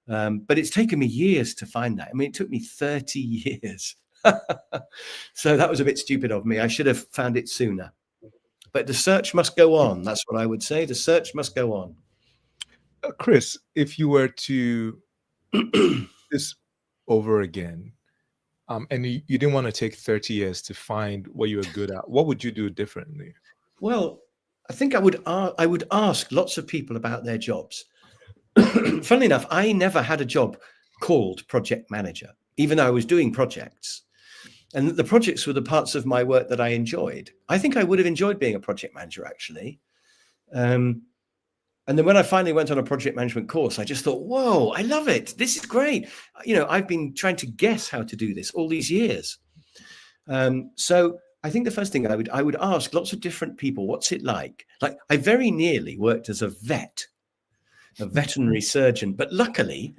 But it's taken me years to find that. I mean, it took me 30 years. So that was a bit stupid of me. I should have found it sooner. But the search must go on. That's what I would say. The search must go on. Chris, if you were to do this over again, and you didn't want to take 30 years to find what you were good at, what would you do differently? Well, I think I would ask lots of people about their jobs. Funnily enough, I never had a job called project manager, even though I was doing projects. And the projects were the parts of my work that I enjoyed. I think I would have enjoyed being a project manager, actually. And then when I finally went on a project management course, I just thought, whoa, I love it. This is great. I've been trying to guess how to do this all these years. So I think the first thing I would ask lots of different people, what's it like? Like, I very nearly worked as a veterinary surgeon, but luckily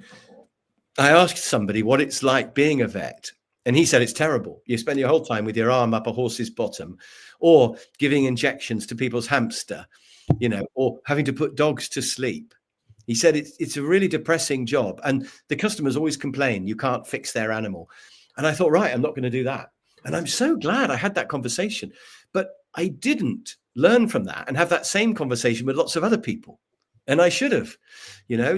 I asked somebody what it's like being a vet. And he said, it's terrible. You spend your whole time with your arm up a horse's bottom, or giving injections to people's hamster, or having to put dogs to sleep. He said it's a really depressing job, and the customers always complain you can't fix their animal. And I thought, right, I'm not going to do that. And I'm so glad I had that conversation. But I didn't learn from that and have that same conversation with lots of other people. And I should have,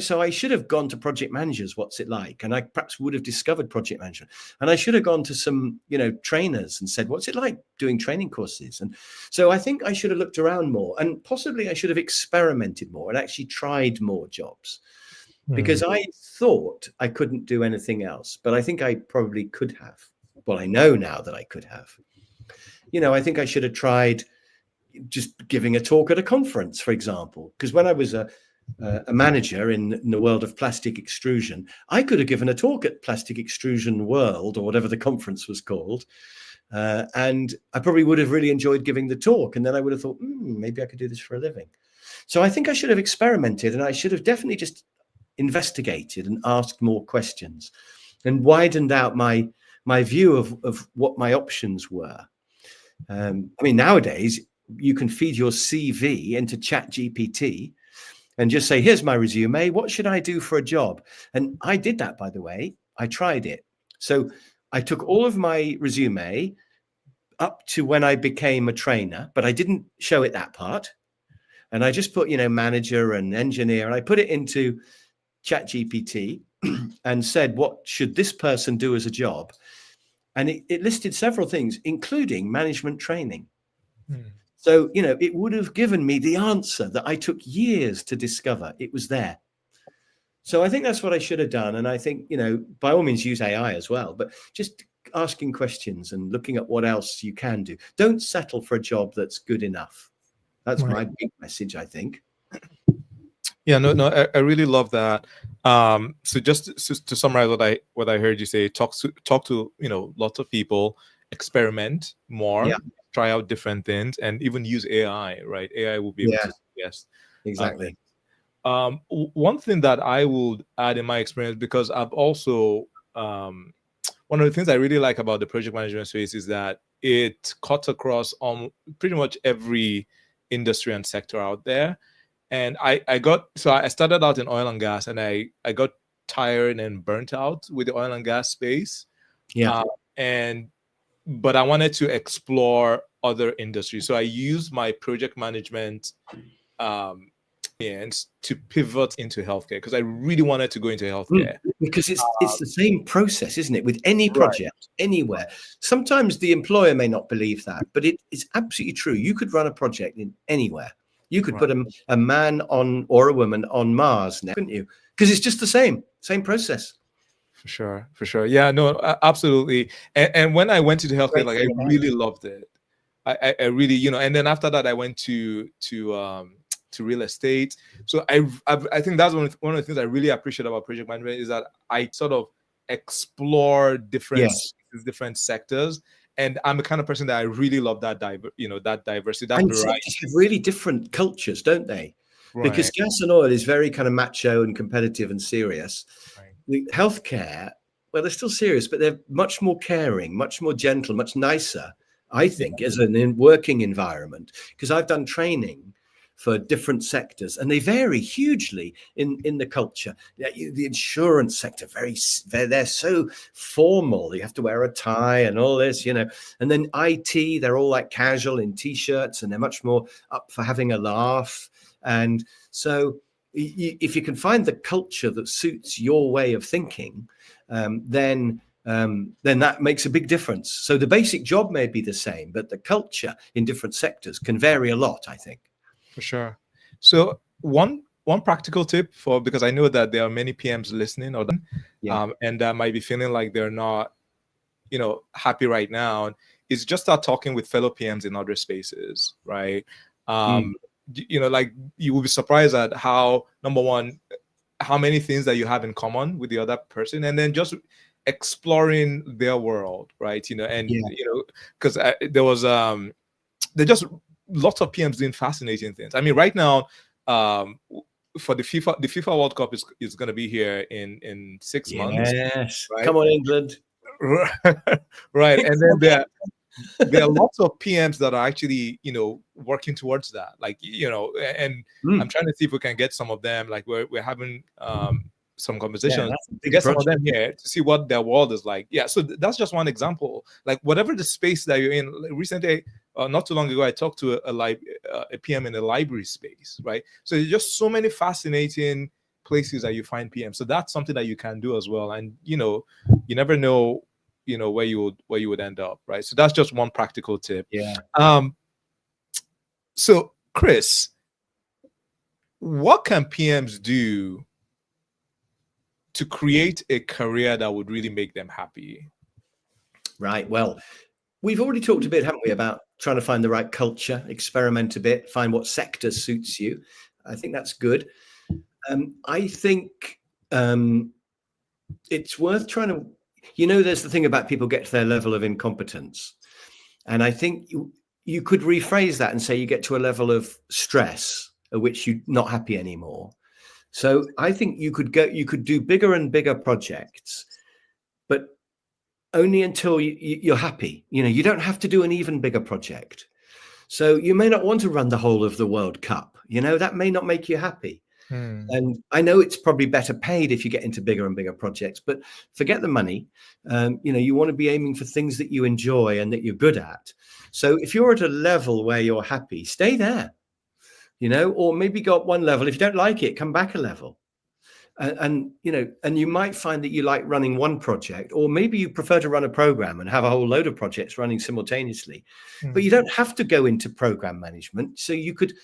so I should have gone to project managers. What's it like? And I perhaps would have discovered project management. And I should have gone to some, trainers and said, what's it like doing training courses? And so I think I should have looked around more, and possibly I should have experimented more and actually tried more jobs, because I thought I couldn't do anything else, but I think I probably could have. Well, I know now that I could have. I think I should have tried just giving a talk at a conference, for example, because when I was a manager in the world of plastic extrusion, I could have given a talk at Plastic Extrusion World, or whatever the conference was called, and I probably would have really enjoyed giving the talk, and then I would have thought, maybe I could do this for a living. So I think I should have experimented, and I should have definitely just investigated and asked more questions and widened out my view of what my options were. Nowadays you can feed your CV into ChatGPT and just say, here's my resume. What should I do for a job? And I did that, by the way. I tried it. So I took all of my resume up to when I became a trainer, but I didn't show it that part. And I just put, manager and engineer, and I put it into ChatGPT and said, what should this person do as a job? And it listed several things, including management training. So, it would have given me the answer that I took years to discover. It was there. So I think that's what I should have done. And I think, by all means, use AI as well, but just asking questions and looking at what else you can do. Don't settle for a job that's good enough. That's my big message, I think. Yeah, no, I really love that. So just to summarize what I heard you say, talk to lots of people, experiment more, try out different things, and even use AI. Right, AI will be able to suggest. Exactly. One thing that I would add in my experience, because I've also one of the things I really like about the project management space is that it cuts across on pretty much every industry and sector out there. And I started out in oil and gas, and I got tired and burnt out with the oil and gas space. Yeah. But I wanted to explore other industries. So I used my project management to pivot into healthcare, because I really wanted to go into healthcare. Because it's the same process, isn't it? With any project, anywhere. Sometimes the employer may not believe that, but it's absolutely true. You could run a project in anywhere. You could put a man on or a woman on Mars now, couldn't you? Because it's just the same process. For sure. Yeah, no, absolutely. And when I went to the healthcare, like, I really loved it. I really, and then after that, I went to real estate. So I think that's one of the things I really appreciate about project management, is that I sort of explore different sectors. And I'm the kind of person that I really love that that diversity, that and variety. Have really different cultures, don't they? Right. Because gas and oil is very kind of macho and competitive and serious. Right. Healthcare, well, they're still serious, but they're much more caring, much more gentle, much nicer, I think, as an working environment. Because I've done training for different sectors, and they vary hugely in the culture. The insurance sector, they're so formal. You have to wear a tie and all this, and then IT, they're all like casual in t-shirts, and they're much more up for having a laugh. And so if you can find the culture that suits your way of thinking, then that makes a big difference. So the basic job may be the same, but the culture in different sectors can vary a lot, I think. For sure. So one practical tip because I know that there are many PMs listening, and that might be feeling like they're not, happy right now, is just start talking with fellow PMs in other spaces, right? Like, you will be surprised at how, number one, how many things that you have in common with the other person, and then just exploring their world, right? Because there was just lots of PMs doing fascinating things. I mean, right now, for the FIFA World Cup is going to be here in 6 months. Yes, right? Come on, England. Right, and then there are lots of PMs that are actually working towards that. Like, and I'm trying to see if we can get some of them. Like, we're having some conversations to get some of them here to see what their world is like. Yeah, so that's just one example. Like, whatever the space that you're in. Recently, not too long ago, I talked to a PM in the library space, right? So there's just so many fascinating places that you find PM. So that's something that you can do as well. And you never know, where you would end up, right? So that's just one practical tip. Yeah. So Chris, what can PMs do to create a career that would really make them happy? Right. Well, we've already talked a bit, haven't we, about trying to find the right culture, experiment a bit, find what sector suits you. I think that's good. I think it's worth trying to, there's the thing about people get to their level of incompetence. And I think you could rephrase that and say you get to a level of stress at which you're not happy anymore. So I think you could do bigger and bigger projects, but only until you're happy. You don't have to do an even bigger project. So you may not want to run the whole of the World Cup. That may not make you happy. And I know it's probably better paid if you get into bigger and bigger projects, but forget the money. You want to be aiming for things that you enjoy and that you're good at. So if you're at a level where you're happy, stay there, or maybe go up one level. If you don't like it, come back a level. And you might find that you like running one project, or maybe you prefer to run a program and have a whole load of projects running simultaneously. But you don't have to go into program management. So you could,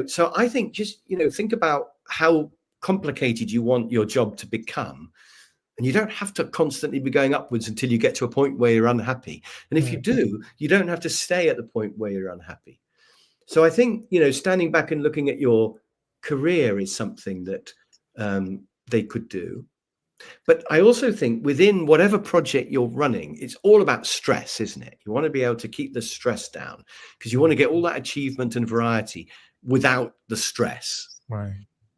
so I think just, think about how complicated you want your job to become. And you don't have to constantly be going upwards until you get to a point where you're unhappy. And if you do, you don't have to stay at the point where you're unhappy. So I think, standing back and looking at your career is something that they could do. But I also think within whatever project you're running, it's all about stress, isn't it? You want to be able to keep the stress down because you want to get all that achievement and variety without the stress. Right.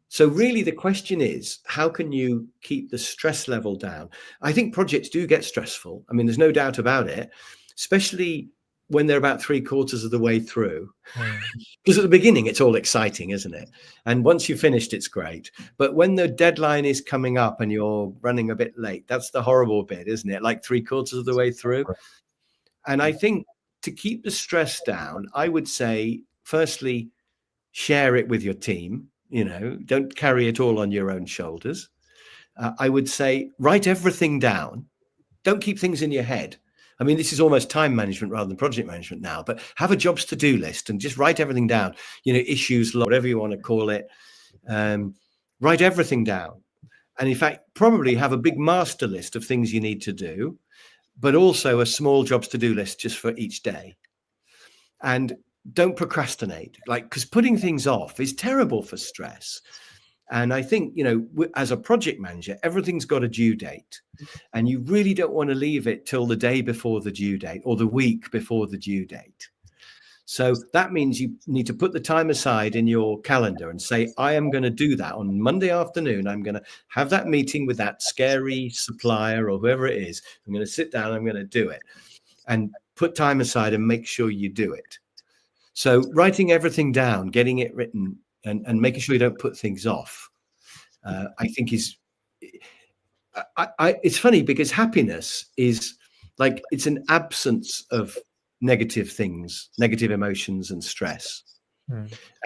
So really the question is, how can you keep the stress level down? I think projects do get stressful. I mean, there's no doubt about it, especially when they're about 3/4 of the way through. Because at the beginning, it's all exciting, isn't it? And once you've finished, it's great. But when the deadline is coming up and you're running a bit late, that's the horrible bit, isn't it? Like 3/4 of the way through. And I think to keep the stress down, I would say, firstly, share it with your team. Don't carry it all on your own shoulders. I would say, write everything down. Don't keep things in your head. I mean, this is almost time management rather than project management now, but have a jobs to do list and just write everything down, issues, whatever you want to call it. Write everything down. And in fact, probably have a big master list of things you need to do, but also a small jobs to do list just for each day. And don't procrastinate, because putting things off is terrible for stress. And I think, as a project manager, everything's got a due date and you really don't want to leave it till the day before the due date or the week before the due date. So that means you need to put the time aside in your calendar and say, I am going to do that on Monday afternoon. I'm going to have that meeting with that scary supplier or whoever it is. I'm going to sit down, I'm going to do it, and put time aside and make sure you do it. So writing everything down, getting it written, and making sure you don't put things off, I think is, it's funny because happiness is it's an absence of negative things, negative emotions and stress.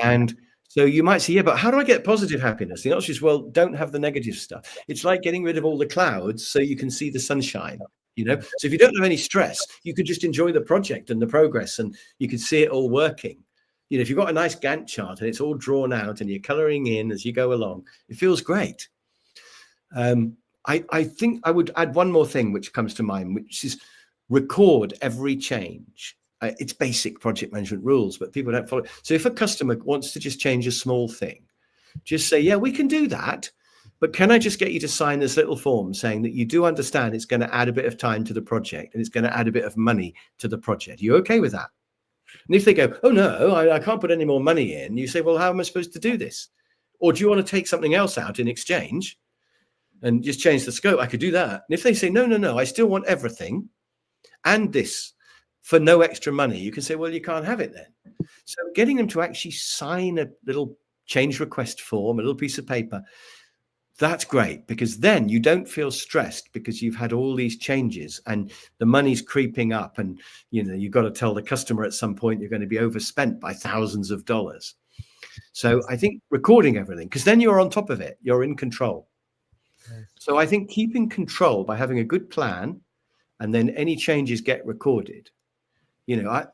And so you might say, yeah, but how do I get positive happiness? The answer is, well, don't have the negative stuff. It's like getting rid of all the clouds so you can see the sunshine. So if you don't have any stress, you could just enjoy the project and the progress and you can see it all working. If you've got a nice Gantt chart and it's all drawn out and you're coloring in as you go along, it feels great. I think I would add one more thing which comes to mind, which is record every change. It's basic project management rules, but people don't follow. So if a customer wants to just change a small thing, just say, yeah, we can do that. But can I just get you to sign this little form saying that you do understand it's going to add a bit of time to the project and it's going to add a bit of money to the project? Are you okay with that? And if they go, oh, no, I can't put any more money in, you say, well, how am I supposed to do this? Or do you want to take something else out in exchange and just change the scope? I could do that. And if they say, no, I still want everything and this for no extra money, you can say, well, you can't have it then. So getting them to actually sign a little change request form, a little piece of paper, that's great, because then you don't feel stressed because you've had all these changes and the money's creeping up and, you've got to tell the customer at some point you're going to be overspent by thousands of dollars. So I think recording everything, because then you're on top of it, you're in control. So I think keeping control by having a good plan and then any changes get recorded.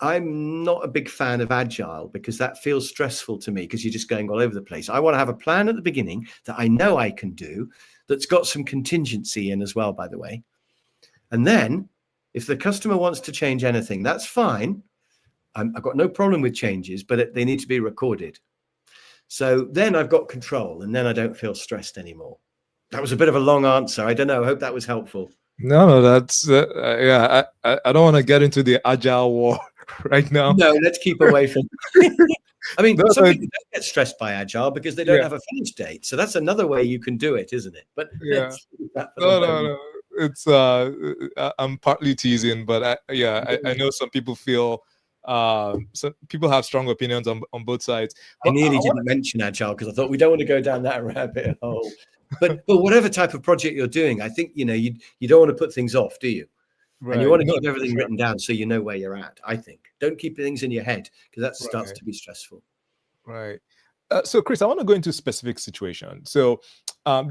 I'm not a big fan of agile because that feels stressful to me because you're just going all over the place. I want to have a plan at the beginning that I know I can do, that's got some contingency in as well, by the way. And then if the customer wants to change anything, that's fine. I've got no problem with changes, but they need to be recorded. So then I've got control and then I don't feel stressed anymore. That was a bit of a long answer. I don't know. I hope that was helpful. No, that's yeah. I don't want to get into the agile war right now. No, let's keep away from. I mean, some people don't get stressed by agile because they don't have a finish date. So that's another way you can do it, isn't it? But no. It's I'm partly teasing, but I know some people feel So people have strong opinions on both sides. I But nearly didn't mention Agile because I thought we don't want to go down that rabbit hole. But whatever type of project you're doing, I think, you don't want to put things off, do you? right. And you want to No, keep for everything sure. written down so you know where you're at, I think. Don't keep things in your head because that starts Right. to be stressful. Right. So, Chris, I want to go into a specific situation. So,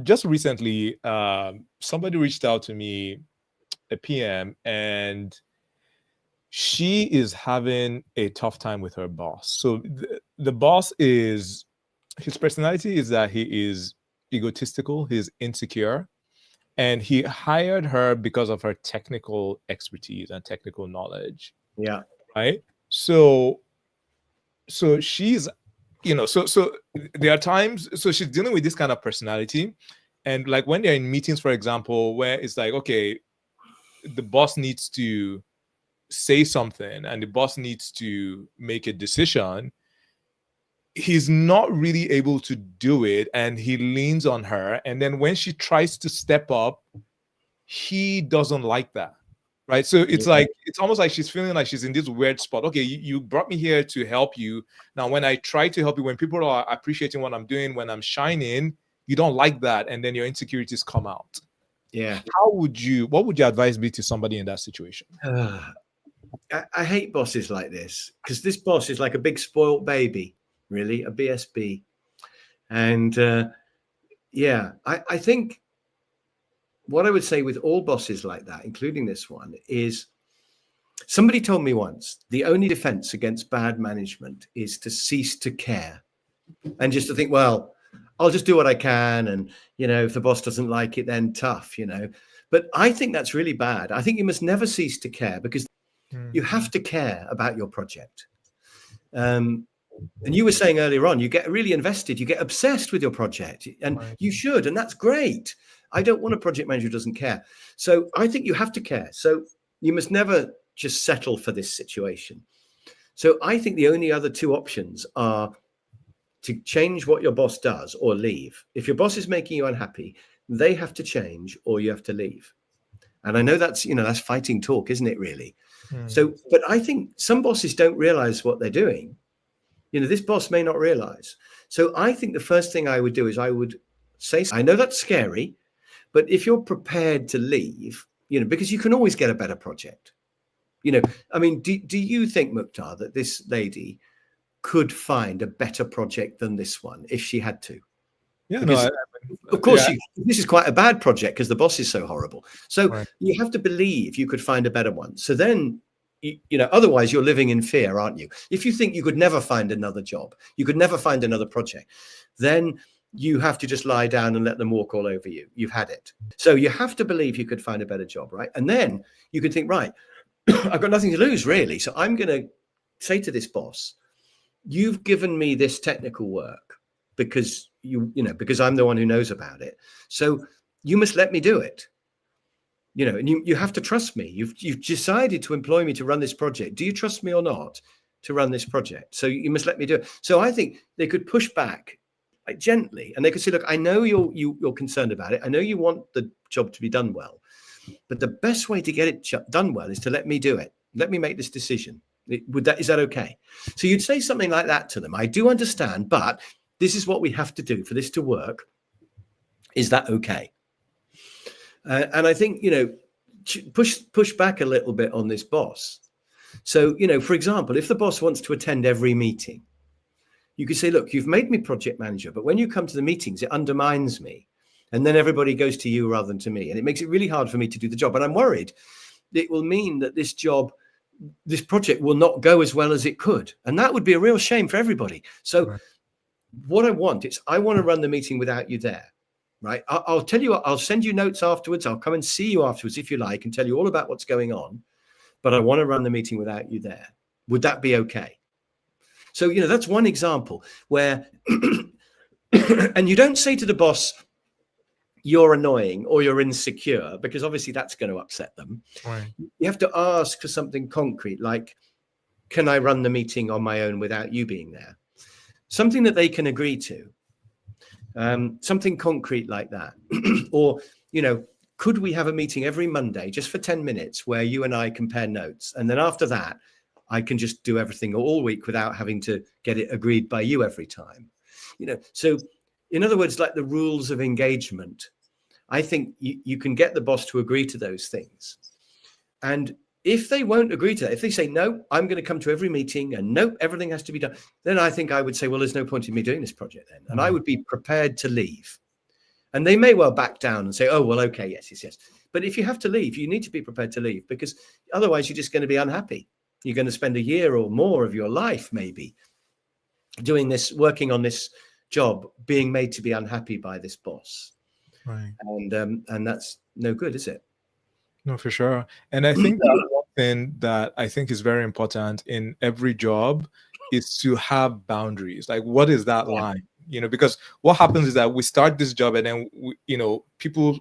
just recently, somebody reached out to me, a PM, and she is having a tough time with her boss. So, the boss his personality is that he is egotistical, he's insecure, and he hired her because of her technical expertise and technical knowledge. Yeah. Right. So she's, so there are times, so she's dealing with this kind of personality, and like when they're in meetings, for example, where it's like, okay, the boss needs to say something and the boss needs to make a decision, he's not really able to do it, and he leans on her, and then when she tries to step up, he doesn't like that. Right. So it's Yeah. like, it's almost like she's feeling like she's in this weird spot. Okay, you brought me here to help you. Now, when I try to help you, when people are appreciating what I'm doing, when I'm shining, you don't like that. And then your insecurities come out. Yeah. What would your advice be to somebody in that situation? I hate bosses like this because this boss is like a big spoiled baby, really, a BSB. And I think what I would say with all bosses like that, including this one, is somebody told me once, the only defense against bad management is to cease to care and just to think, well, I'll just do what I can. And, if the boss doesn't like it, then tough, But I think that's really bad. I think you must never cease to care because you have to care about your project. And you were saying earlier on, you get really invested, you get obsessed with your project, and Right. you should, and that's great. I don't want a project manager who doesn't care. So I think you have to care. So you must never just settle for this situation. So I think the only other two options are to change what your boss does or leave. If your boss is making you unhappy, they have to change or you have to leave. And I know that's fighting talk, isn't it, really? So, but I think some bosses don't realize what they're doing. This boss may not realize. So I think the first thing I would do is I would say, I know that's scary, but if you're prepared to leave, because you can always get a better project. I mean, do you think, Mukhtar, that this lady could find a better project than this one if she had to? Yeah, Because, of course, this is quite a bad project because the boss is so horrible. So Right. you have to believe you could find a better one. So then, otherwise you're living in fear, aren't you? If you think you could never find another job, you could never find another project, then you have to just lie down and let them walk all over you. You've had it. So you have to believe you could find a better job, right? And then you can think, right, I've got nothing to lose, really. So I'm going to say to this boss, you've given me this technical work because because I'm the one who knows about it. So you must let me do it. And you have to trust me. You've decided to employ me to run this project. Do you trust me or not to run this project? So you must let me do it. So I think they could push back like gently, and they could say, look, I know you're concerned about it. I know you want the job to be done well, but the best way to get it done well is to let me do it. Let me make this decision. Is that okay? So you'd say something like that to them. I do understand, but this is what we have to do for this to work. Is that okay? And I think, push back a little bit on this boss. So, for example, if the boss wants to attend every meeting, you could say, look, you've made me project manager, but when you come to the meetings, it undermines me. And then everybody goes to you rather than to me. And it makes it really hard for me to do the job. And I'm worried it will mean that this project will not go as well as it could. And that would be a real shame for everybody. So Right. what I want to run the meeting without you there. Right. I'll tell you, I'll send you notes afterwards. I'll come and see you afterwards if you like and tell you all about what's going on. But I want to run the meeting without you there. Would that be okay? So, that's one example where, and you don't say to the boss, you're annoying or you're insecure, because obviously that's going to upset them. Right. You have to ask for something concrete, like, can I run the meeting on my own without you being there? Something that they can agree to. Something concrete like that. Or, could we have a meeting every Monday just for 10 minutes where you and I compare notes? And then after that, I can just do everything all week without having to get it agreed by you every time. So in other words, like the rules of engagement, I think you can get the boss to agree to those things. And if they won't agree to that, if they say, no, I'm going to come to every meeting and no, everything has to be done, then I think I would say, well, there's no point in me doing this project then. And I would be prepared to leave. And they may well back down and say, oh, well, okay, yes. But if you have to leave, you need to be prepared to leave, because otherwise you're just going to be unhappy. You're going to spend a year or more of your life maybe doing this, working on this job, being made to be unhappy by this boss. Right. And that's no good, is it? No, for sure. And I think that one thing that I think is very important in every job is to have boundaries. Like, what is that line? Because what happens is that we start this job and then, people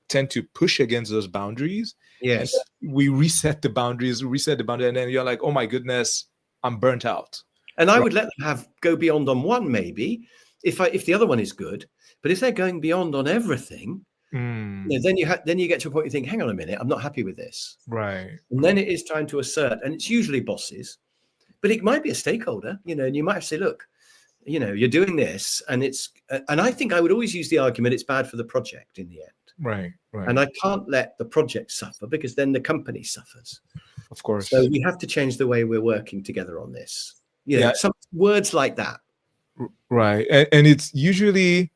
tend to push against those boundaries. Yes. We reset the boundaries, and then you're like, oh my goodness, I'm burnt out. And I would let them go beyond on one, maybe, if the other one is good. But if they're going beyond on everything, then you get to a point you think, hang on a minute, I'm not happy with this. Right. And then it is time to assert, and it's usually bosses, but it might be a stakeholder, and you might have to say, look, you're doing this, and I think I would always use the argument it's bad for the project in the end. Right. And I can't let the project suffer, because then the company suffers. Of course. So we have to change the way we're working together on this. Some words like that. Right. And it's usually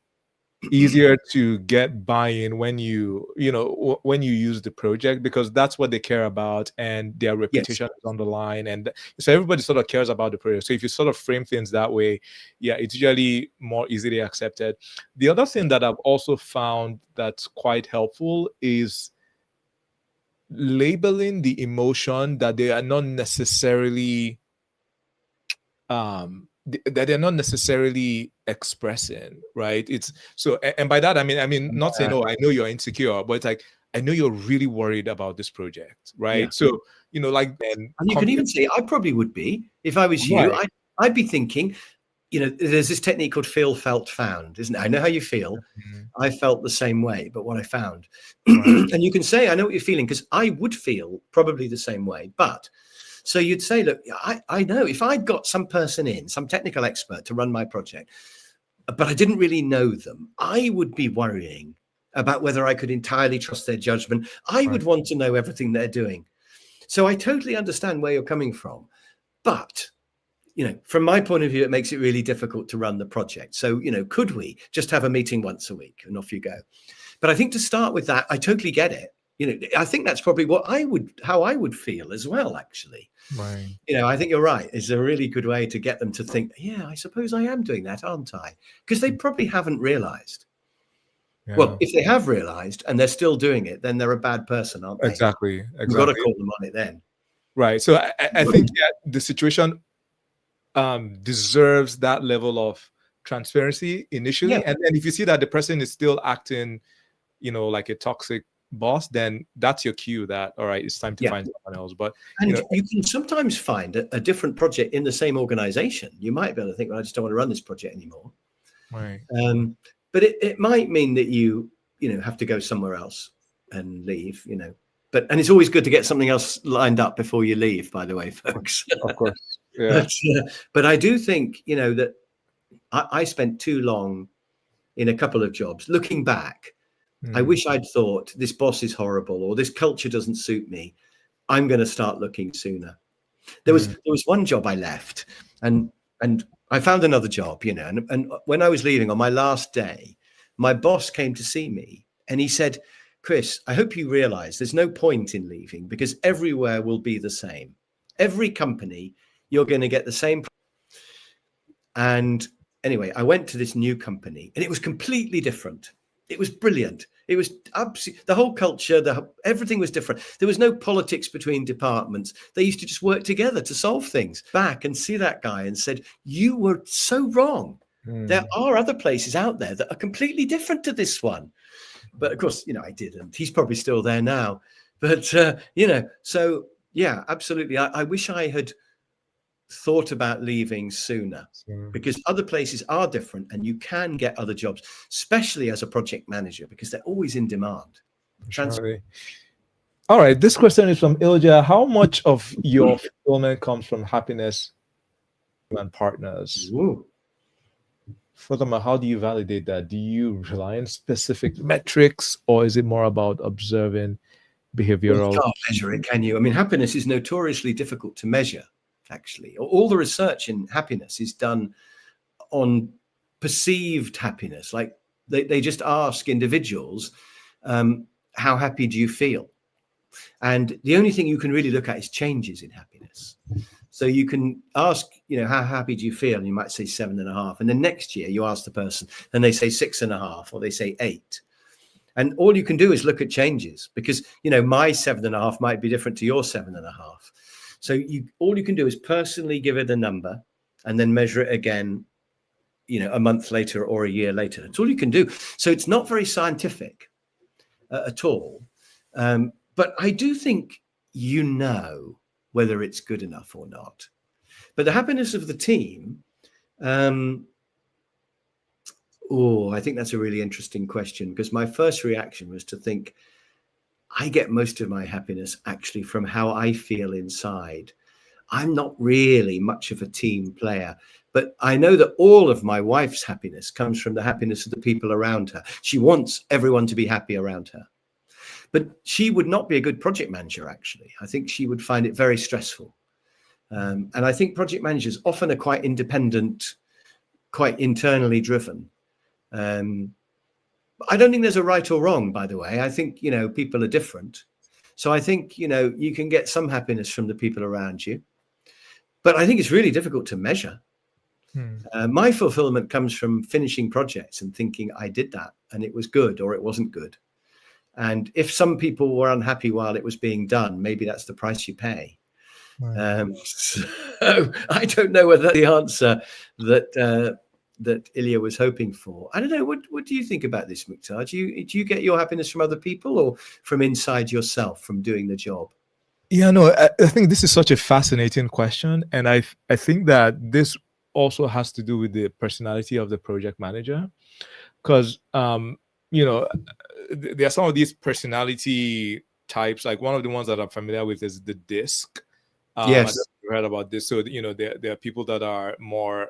easier to get buy-in when you use the project, because that's what they care about and their reputation is on the line, and so everybody sort of cares about the project. So if you sort of frame things that way, it's usually more easily accepted. The other thing that I've also found that's quite helpful is labeling the emotion that they are not necessarily expressing, right? It's so, and by that I mean not saying, oh, I know you're insecure, but it's like, I know you're really worried about this project, right? So and you can even say, I probably would be if I was you. I'd be thinking, there's this technique called feel, felt, found, isn't it? I know how you feel. I felt the same way, but what I found. And you can say, I know what you're feeling, because I would feel probably the same way. But so you'd say, look, I know if I'd got some person in, some technical expert to run my project, but I didn't really know them, I would be worrying about whether I could entirely trust their judgment. I would want to know everything they're doing. So I totally understand where you're coming from. But, from my point of view, it makes it really difficult to run the project. So, could we just have a meeting once a week and off you go? But I think to start with that, I totally get it. I think that's probably how I would feel as well, actually. Right. I think you're right. It's a really good way to get them to think, yeah, I suppose I am doing that, aren't I? Because they probably haven't realized. Yeah. Well, if they have realized and they're still doing it, then they're a bad person, aren't they? Exactly. You've got to call them on it then. Right. So I think the situation deserves that level of transparency initially. And then if you see that the person is still acting, like a toxic boss, then that's your cue that, all right, it's time to find someone else. But you can sometimes find a different project in the same organization. You might be able to think, well, I just don't want to run this project anymore. Right. But it might mean that you have to go somewhere else and leave, and it's always good to get something else lined up before you leave, by the way, folks. Of course. Yeah. But I do think, that I spent too long in a couple of jobs. Looking back, I wish I'd thought this boss is horrible or this culture doesn't suit me. I'm going to start looking sooner. There was one job I left and I found another job, and when I was leaving on my last day, my boss came to see me and he said, Chris, I hope you realize there's no point in leaving because everywhere will be the same. Every company, you're going to get the same. And anyway, I went to this new company and it was completely different. It was brilliant. It was absolutely the whole culture, everything was different. There was no politics between departments. They used to just work together to solve things. Back and see that guy and said, you were so wrong. There are other places out there that are completely different to this one. But of course, I didn't. He's probably still there now. But, so yeah, absolutely. I wish I had thought about leaving sooner because other places are different and you can get other jobs, especially as a project manager, because they're always in demand. All right, this question is from Ilja. How much of your fulfillment comes from happiness and partners? Ooh. Furthermore, how do you validate that? Do you rely on specific metrics, or is it more about observing Well, you behavioral? can't measure it, can you? I mean, happiness is notoriously difficult to measure, actually. All the research in happiness is done on perceived happiness. Like they just ask individuals, how happy do you feel? And the only thing you can really look at is changes in happiness. So you can ask, how happy do you feel? And you might say 7.5. And then next year you ask the person and they say 6.5 or they say 8. And all you can do is look at changes because, my 7.5 might be different to your 7.5. So all you can do is personally give it a number and then measure it again, a month later or a year later. That's all you can do. So it's not very scientific at all. But I do think whether it's good enough or not. But the happiness of the team, I think that's a really interesting question because my first reaction was to think I get most of my happiness actually from how I feel inside. I'm not really much of a team player, but I know that all of my wife's happiness comes from the happiness of the people around her. She wants everyone to be happy around her. But she would not be a good project manager, actually. I think she would find it very stressful. And I think project managers often are quite independent, quite internally driven. I don't think there's a right or wrong, by the way. I think, people are different. So I think, you can get some happiness from the people around you. But I think it's really difficult to measure. My fulfillment comes from finishing projects and thinking I did that and it was good or it wasn't good. And if some people were unhappy while it was being done, maybe that's the price you pay. Right. So I don't know whether the answer that Ilya was hoping for. I don't know. What do you think about this, Mukhtar? Do you get your happiness from other people or from inside yourself, from doing the job? Yeah, no, I think this is such a fascinating question. And I think that this also has to do with the personality of the project manager. Because, there are some of these personality types. Like one of the ones that I'm familiar with is the DISC. Yes. I've heard about this. So, there are people that are more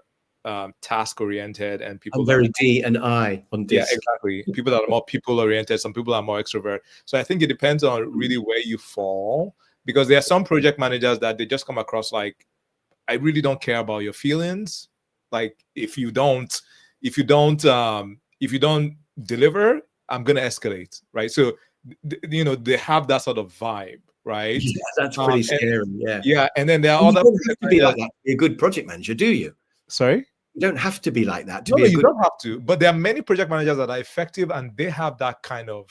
task oriented and people very D and I on DISC. Yeah, exactly. People that are more people oriented. Some people are more extrovert. So I think it depends on really where you fall, because there are some project managers that they just come across like, I really don't care about your feelings. Like if you don't deliver, I'm going to escalate. Right. So, they have that sort of vibe. Right. Yeah, that's pretty scary. Yeah. And then there are other. You don't have to be like that to be a good project manager, do you? Sorry? You don't have to be like that to No, be a you good. don't have to. But there are many project managers that are effective and they have that kind of,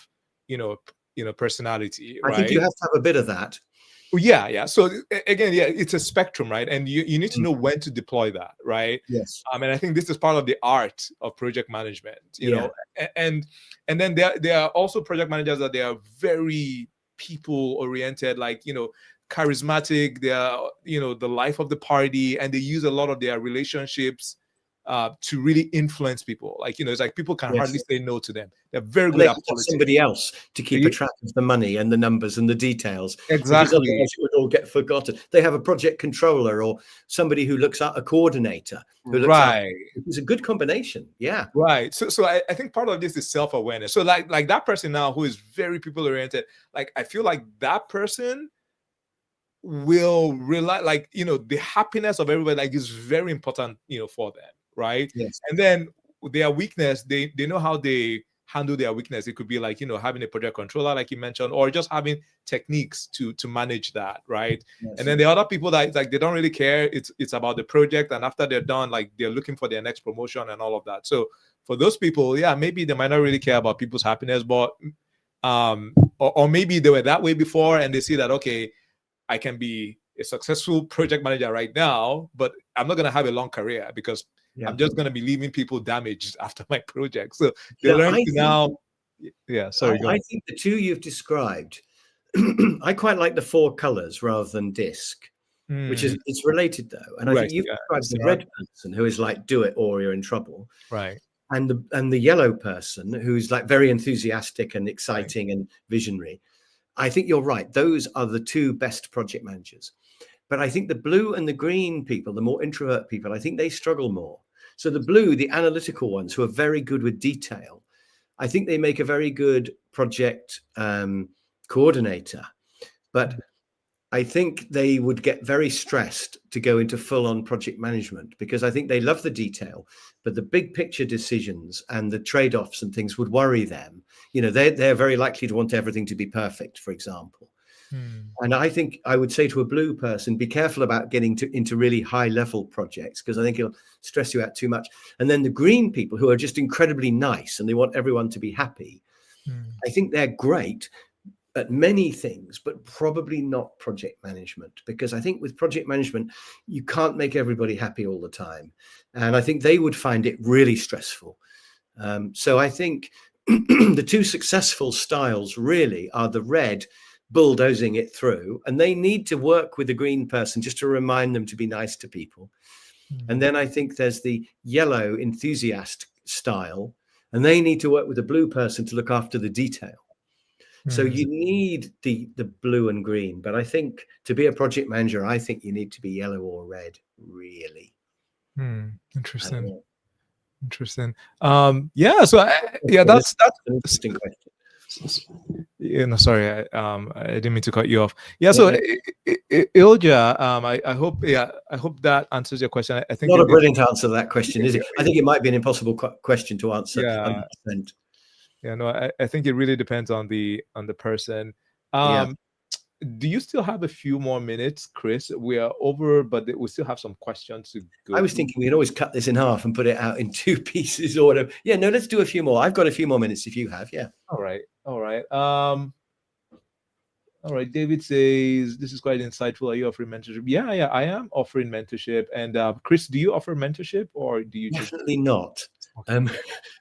personality. I think you have to have a bit of that. Yeah. So again, it's a spectrum, right? And you need to know when to deploy that, right? Yes. And I think this is part of the art of project management, you know. And then there are also project managers that they are very people oriented, like, charismatic. They are, the life of the party, and they use a lot of their relationships to really influence people. Like, it's like people can hardly say no to them. They're very good at politics. Somebody else to keep a track of the money and the numbers and the details. Exactly. Otherwise it would all get forgotten. They have a project controller or somebody who looks at a coordinator. Right. It's a good combination. Yeah. Right. So I think part of this is self-awareness. So like that person now who is very people oriented, like I feel like that person will rely, like, the happiness of everybody, like, is very important, for them. Right. Yes. And then their weakness, they know how they handle their weakness. It could be like, having a project controller, like you mentioned, or just having techniques to manage that. Right. Yes. And then the other people that, like, they don't really care. It's about the project. And after they're done, like, they're looking for their next promotion and all of that. So for those people, maybe they might not really care about people's happiness, but or maybe they were that way before and they see that, okay, I can be a successful project manager right now, but I'm not going to have a long career because I'm just going to be leaving people damaged after my project. So they learn to now. Yeah, sorry. I think the two you've described, I quite like the 4 colors rather than DISC, which is, it's related though. And I think you've described the red person who is like, do it or you're in trouble. Right. And the yellow person who's like very enthusiastic and exciting and visionary. I think you're right. Those are the two best project managers. But I think the blue and the green people, the more introvert people, I think they struggle more. So the blue, the analytical ones who are very good with detail, I think they make a very good project coordinator. But I think they would get very stressed to go into full-on project management, because I think they love the detail, but the big picture decisions and the trade-offs and things would worry them. You know, they're very likely to want everything to be perfect, for example. And I think I would say to a blue person, be careful about getting into really high level projects, because I think it'll stress you out too much. And then the green people who are just incredibly nice and they want everyone to be happy, I think they're great at many things, but probably not project management, because I think with project management, you can't make everybody happy all the time. And I think they would find it really stressful. So I think the two successful styles really are the red, bulldozing it through, and they need to work with the green person just to remind them to be nice to people. And then I think there's the yellow enthusiast style, and they need to work with the blue person to look after the detail. So you need the blue and green, but I think to be a project manager, I think you need to be yellow or red, really. Interesting. Yeah. So that's an interesting question. Yeah, no, sorry, I didn't mean to cut you off. Yeah, so Ilja, I hope that answers your question. I think not a brilliant answer to that question, is it? I think it might be an impossible question to answer. Yeah, 100%. Yeah, no, I think it really depends on the person. Do you still have a few more minutes, Chris? We are over, but we still have some questions to go. I was thinking we could always cut this in half and put it out in 2 pieces or whatever. Yeah, no, let's do a few more. I've got a few more minutes if you have. Yeah. All right. All right. David says, this is quite insightful. Are you offering mentorship? Yeah, I am offering mentorship. And Chris, do you offer mentorship, or do you Definitely not.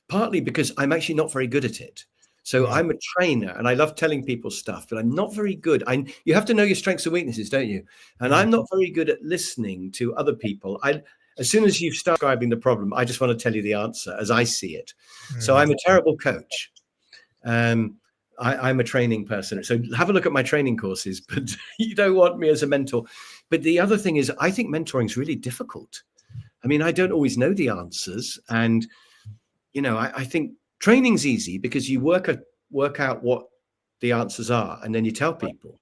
Partly because I'm actually not very good at it. So I'm a trainer and I love telling people stuff, but I'm not very good. You have to know your strengths and weaknesses, don't you? And I'm not very good at listening to other people. As soon as you start describing the problem, I just want to tell you the answer as I see it. So I'm a terrible coach. I'm a training person. So have a look at my training courses, but you don't want me as a mentor. But the other thing is, I think mentoring is really difficult. I mean, I don't always know the answers. And, you know, I think training's easy because you work out what the answers are and then you tell people.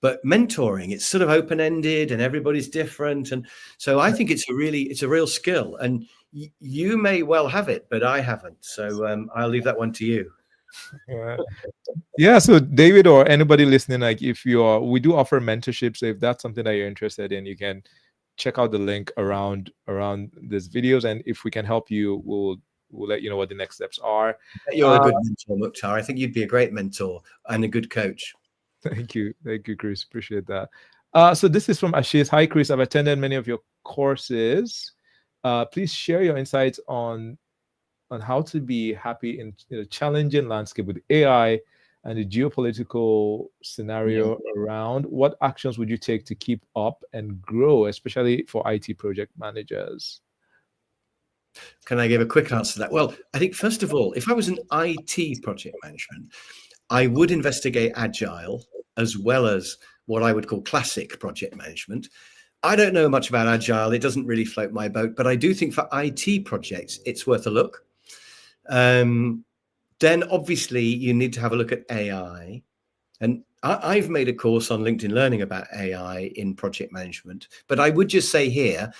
But mentoring, it's sort of open-ended and everybody's different. And so I think it's a real skill. And you may well have it, but I haven't. So I'll leave that one to you. Yeah, so David or anybody listening, like we do offer mentorship. So if that's something that you're interested in, you can check out the link around these videos. And if we can help you, we'll let you know what the next steps are. You're a good mentor, Mukhtar. I think you'd be a great mentor and a good coach. Thank you, Chris. Appreciate that. So this is from Ashish. Hi, Chris. I've attended many of your courses. Please share your insights on how to be happy in a challenging landscape with AI and the geopolitical scenario around. What actions would you take to keep up and grow, especially for IT project managers? Can I give a quick answer to that? Well, I think first of all, if I was an IT project management, I would investigate agile as well as what I would call classic project management. I don't know much about agile. It doesn't really float my boat, but I do think for IT projects, it's worth a look. Then obviously you need to have a look at AI. And I've made a course on LinkedIn Learning about AI in project management, but I would just say here,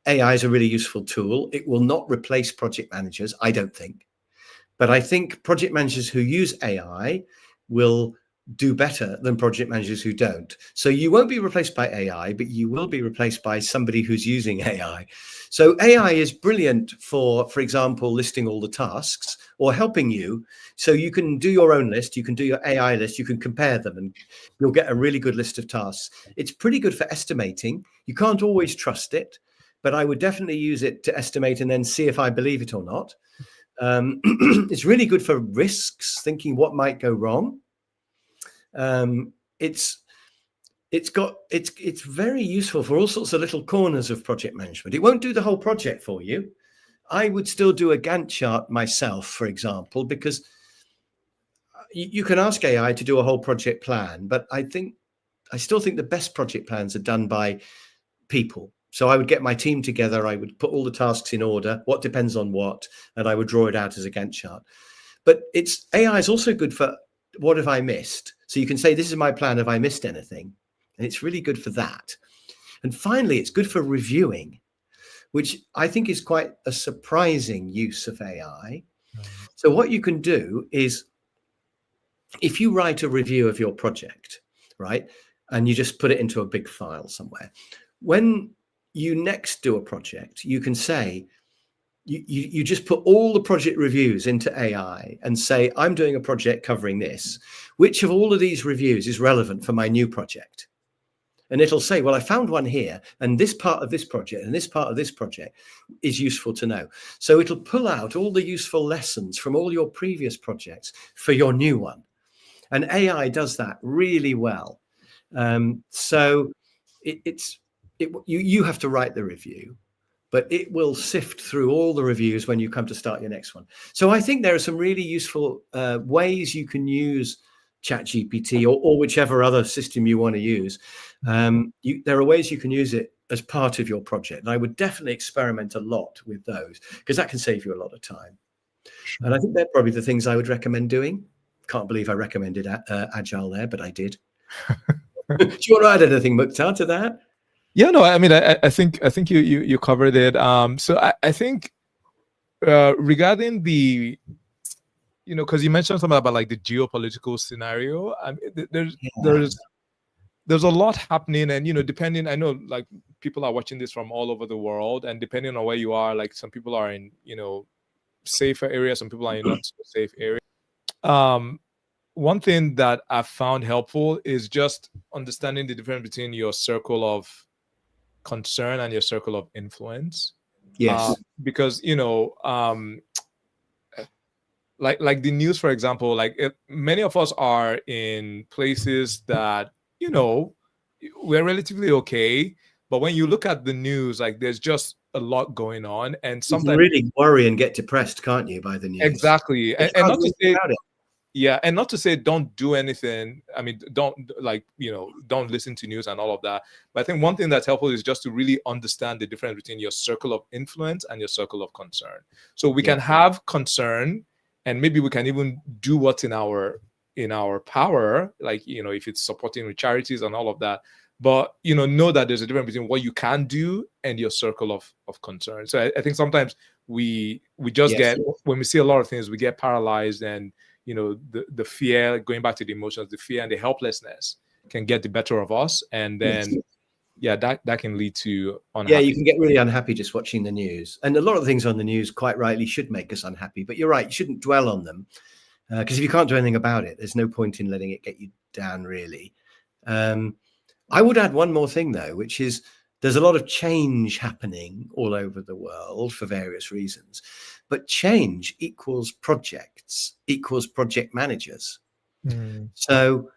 AI is a really useful tool. It will not replace project managers, I don't think. But I think project managers who use AI will do better than project managers who don't. So you won't be replaced by AI, but you will be replaced by somebody who's using AI. So AI is brilliant for example, listing all the tasks or helping you. So you can do your own list, you can do your AI list, you can compare them and you'll get a really good list of tasks. It's pretty good for estimating. You can't always trust it, but I would definitely use it to estimate and then see if I believe it or not. It's really good for risks, thinking what might go wrong. It's very useful for all sorts of little corners of project management. It won't do the whole project for you. I would still do a Gantt chart myself, for example, because you can ask AI to do a whole project plan, but I still think the best project plans are done by people. So I would get my team together, I would put all the tasks in order, what depends on what, and I would draw it out as a Gantt chart. But AI is also good for what have I missed? So you can say, this is my plan, have I missed anything? And it's really good for that. And finally, it's good for reviewing, which I think is quite a surprising use of AI. So what you can do is, if you write a review of your project, right, and you just put it into a big file somewhere, when you next do a project, you can say, you just put all the project reviews into AI and say, I'm doing a project covering this. Which of all of these reviews is relevant for my new project? And it'll say, well, I found one here, and this part of this project and this part of this project is useful to know. So it'll pull out all the useful lessons from all your previous projects for your new one. And AI does that really well. So you have to write the review, but it will sift through all the reviews when you come to start your next one. So I think there are some really useful ways you can use ChatGPT or whichever other system you want to use. There are ways you can use it as part of your project. And I would definitely experiment a lot with those, because that can save you a lot of time. Sure. And I think they're probably the things I would recommend doing. Can't believe I recommended Agile there, but I did. Do you want to add anything, Mukhtar, to that? Yeah, no, I mean, I think you covered it. So I think regarding the, because you mentioned something about like the geopolitical scenario. I mean, there's a lot happening, and depending, I know like people are watching this from all over the world, and depending on where you are, like some people are in safer areas, some people are in not so safe areas. One thing that I've found helpful is just understanding the difference between your circle of concern and your circle of influence. Yes. Because like the news, for example, many of us are in places that we're relatively okay, but when you look at the news, like there's just a lot going on, and sometimes you can really worry and get depressed, can't you, by the news? Exactly. And not to say yeah, and not to say don't do anything. I mean, don't don't listen to news and all of that. But I think one thing that's helpful is just to really understand the difference between your circle of influence and your circle of concern. So we can have concern, and maybe we can even do what's in our power, like if it's supporting with charities and all of that. But know that there's a difference between what you can do and your circle of concern. So I think sometimes we just get, when we see a lot of things, we get paralyzed, and the fear, going back to the emotions, the fear and the helplessness can get the better of us, and then that can lead to unhappy. You can get really unhappy just watching the news, and a lot of things on the news quite rightly should make us unhappy, but you're right, you shouldn't dwell on them, because if you can't do anything about it, there's no point in letting it get you down, really. I would add one more thing though, which is there's a lot of change happening all over the world for various reasons, but change equals projects, equals project managers. So,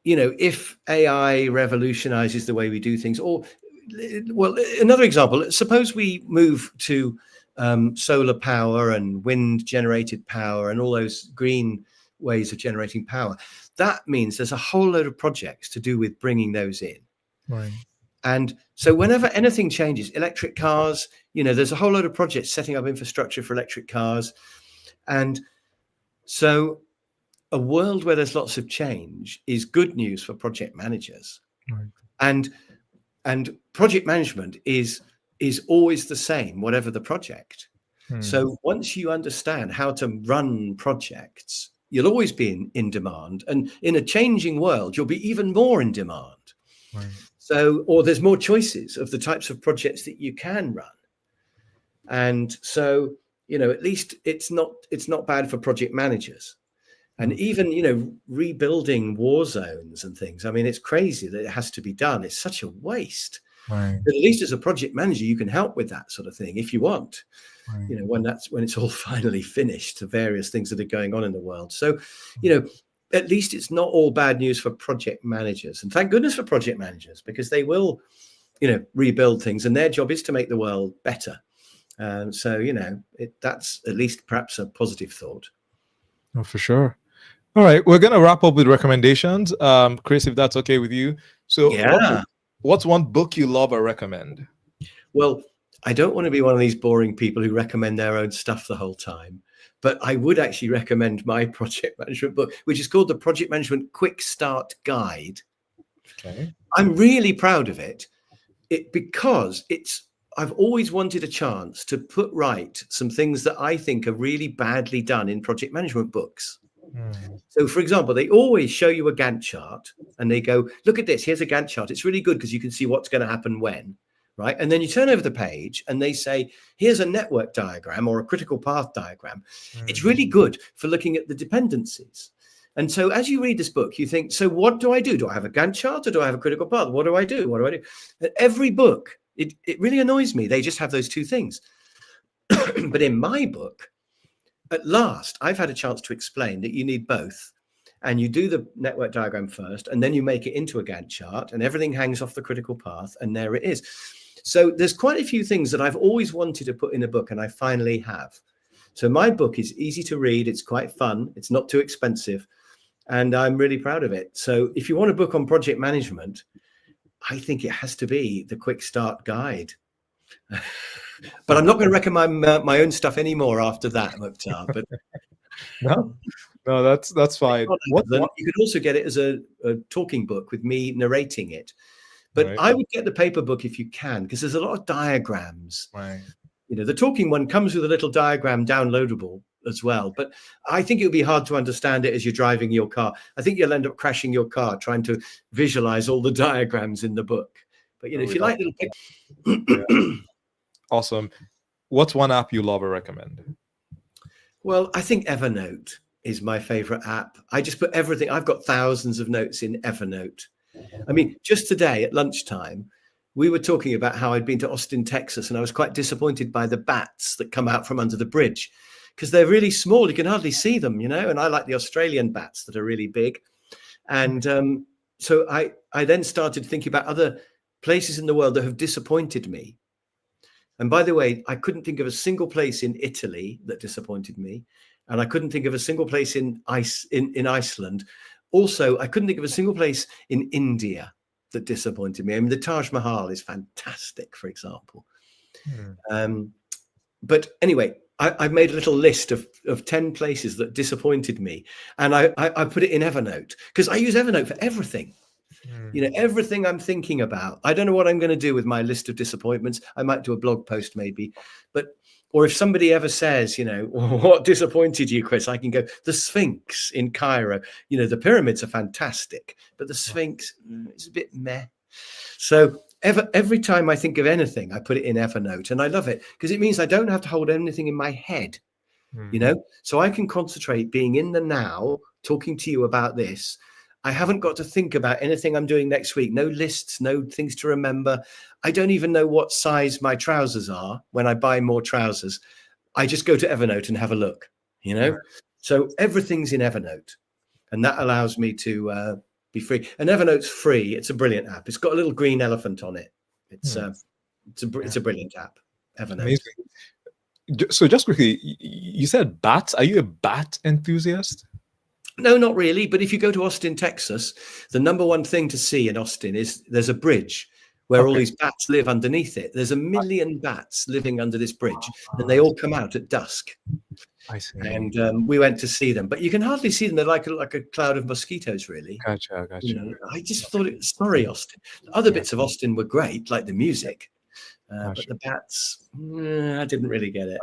if AI revolutionizes the way we do things, or, well, another example, suppose we move to solar power and wind generated power and all those green ways of generating power. That means there's a whole load of projects to do with bringing those in. Right. And so whenever anything changes, electric cars, there's a whole load of projects setting up infrastructure for electric cars. And so a world where there's lots of change is good news for project managers. Right. And project management is always the same, whatever the project. So once you understand how to run projects, you'll always be in demand. And in a changing world, you'll be even more in demand. Right. So, or there's more choices of the types of projects that you can run. And so, at least it's not bad for project managers. And even, rebuilding war zones and things. I mean, it's crazy that it has to be done. It's such a waste. Right. But at least as a project manager, you can help with that sort of thing if you want. Right. When it's all finally finished, the various things that are going on in the world. So, at least it's not all bad news for project managers. And thank goodness for project managers, because they will, rebuild things, and their job is to make the world better. So, that's at least perhaps a positive thought. Oh, for sure. All right, we're gonna wrap up with recommendations. Chris, if that's okay with you. So, Yeah. what's one book you love or recommend? Well, I don't want to be one of these boring people who recommend their own stuff the whole time, but I would actually recommend my project management book, which is called the Project Management Quick Start Guide. Okay. I'm really proud of it, because I've always wanted a chance to put right some things that I think are really badly done in project management books. So, for example, they always show you a Gantt chart and they go, look at this, here's a Gantt chart. It's really good because you can see what's going to happen when, right? And then you turn over the page and they say, here's a network diagram or a critical path diagram. It's really good for looking at the dependencies. And so as you read this book, you think, so what do I do? Do I have a Gantt chart or do I have a critical path? What do I do? What do I do? And every book, it really annoys me. They just have those two things. But in my book, at last, I've had a chance to explain that you need both. And you do the network diagram first, and then you make it into a Gantt chart, and everything hangs off the critical path, and there it is. So there's quite a few things that I've always wanted to put in a book, and I finally have. So my book is easy to read. It's quite fun. It's not too expensive. And I'm really proud of it. So if you want a book on project management, I think it has to be the Quick Start Guide. But I'm not going to recommend my own stuff anymore after that, Mukhtar. But no, that's fine. You could also get it as a talking book with me narrating it. But Right. I would get the paper book if you can, because there's a lot of diagrams. Right. You know, the talking one comes with a little diagram downloadable as well. But I think it would be hard to understand it as you're driving your car. I think you'll end up crashing your car trying to visualize all the diagrams in the book. But, you know, if you like little Yeah. Awesome. What's one app you love or recommend? Well, I think Evernote is my favorite app. I just put everything. I've got thousands of notes in Evernote. I mean, just today at lunchtime, we were talking about how I'd been to Austin, Texas, and I was quite disappointed by the bats that come out from under the bridge because they're really small. You can hardly see them, you know, and I like the Australian bats that are really big. And so I then started thinking about other places in the world that have disappointed me. And by the way, I couldn't think of a single place in Italy that disappointed me. And I couldn't think of a single place in Iceland. Also, I couldn't think of a single place in India that disappointed me. I mean, the Taj Mahal is fantastic, for example. But anyway, I've made a little list of 10 places that disappointed me. And I put it in Evernote because I use Evernote for everything. You know, everything I'm thinking about. I don't know what I'm going to do with my list of disappointments. I might do a blog post maybe, or if somebody ever says, you know, what disappointed you, Chris, I can go, the Sphinx in Cairo. You know, the pyramids are fantastic, but the Sphinx is a bit meh. So every time I think of anything, I put it in Evernote, and I love it because it means I don't have to hold anything in my head, you know, so I can concentrate being in the now, talking to you about this. I haven't got to think about anything I'm doing next week. No lists, no things to remember. I don't even know what size my trousers are when I buy more trousers. I just go to Evernote and have a look, you know? So everything's in Evernote, and that allows me to be free. And Evernote's free. It's a brilliant app. It's got a little green elephant on it. It's a brilliant app, Evernote. Amazing. So just quickly, you said bats. Are you a bat enthusiast? No, not really. But if you go to Austin, Texas, the number one thing to see in Austin is there's a bridge where all these bats live underneath it. There's 1 million bats living under this bridge, and they all come out at dusk. I see. And we went to see them, but you can hardly see them. They're like a cloud of mosquitoes, really. Gotcha. You know, I just thought sorry, Austin. Other bits of Austin were great, like the music, but the bats, I didn't really get it.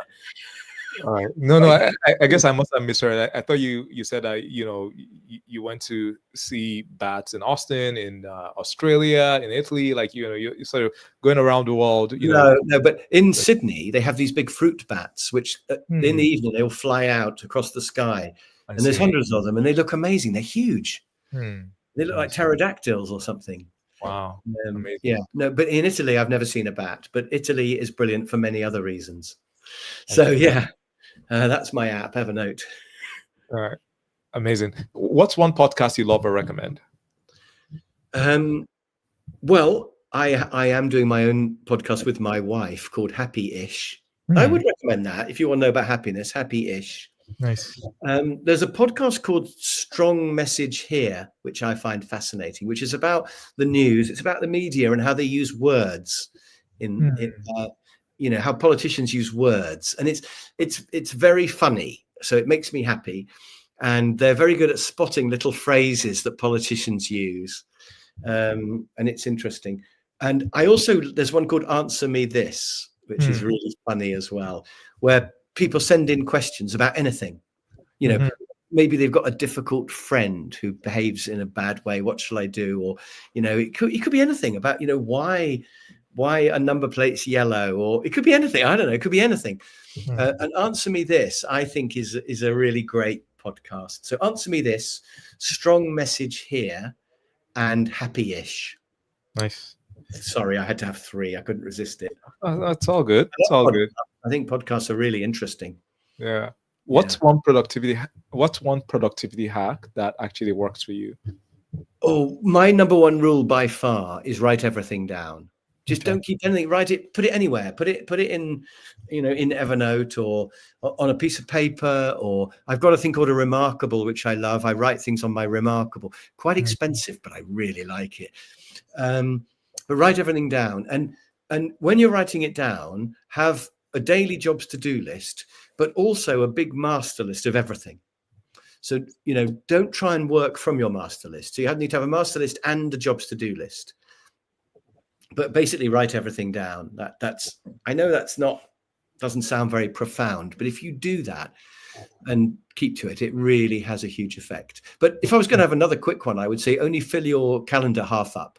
All right. No. I guess I must have misheard. I thought you said you know you went to see bats in Austin, in Australia, in Italy. Like you know you sort of going around the world. You know. No. But in Sydney, they have these big fruit bats, which in the evening they will fly out across the sky, and there's hundreds of them, and they look amazing. They're huge. They look like pterodactyls or something. Wow. Amazing. Yeah. No, but in Italy, I've never seen a bat. But Italy is brilliant for many other reasons. So yeah. That's my app, Evernote. All right. Amazing. What's one podcast you love or recommend? Well, I am doing my own podcast with my wife called Happy-ish. I would recommend that if you want to know about happiness, Happy-ish. Nice. There's a podcast called Strong Message Here, which I find fascinating, which is about the news. It's about the media and how they use words in how politicians use words, and it's very funny. So it makes me happy, and they're very good at spotting little phrases that politicians use, and it's interesting. And there's one called Answer Me This, which is really funny as well, where people send in questions about anything. Maybe they've got a difficult friend who behaves in a bad way. What shall I do? Or, it could be anything about, why a number plate's yellow, or it could be anything. I don't know. It could be anything. And Answer Me This, I think, is a really great podcast. So Answer Me This, Strong Message Here, and Happy-ish. Nice. Sorry, I had to have 3. I couldn't resist it. That's all good. It's all good. I think podcasts are really interesting. Yeah. What's one productivity hack that actually works for you? Oh, my number one rule by far is write everything down. Just don't keep anything. Write it. Put it anywhere. Put it in, in Evernote or on a piece of paper. Or I've got a thing called a Remarkable, which I love. I write things on my Remarkable. Quite expensive, but I really like it. But write everything down. And when you're writing it down, have a daily jobs to-do list, but also a big master list of everything. So, don't try and work from your master list. So you need to have a master list and a jobs to-do list. But basically write everything down. I know doesn't sound very profound, but if you do that and keep to it, it really has a huge effect. But if I was going to have another quick one, I would say only fill your calendar half up.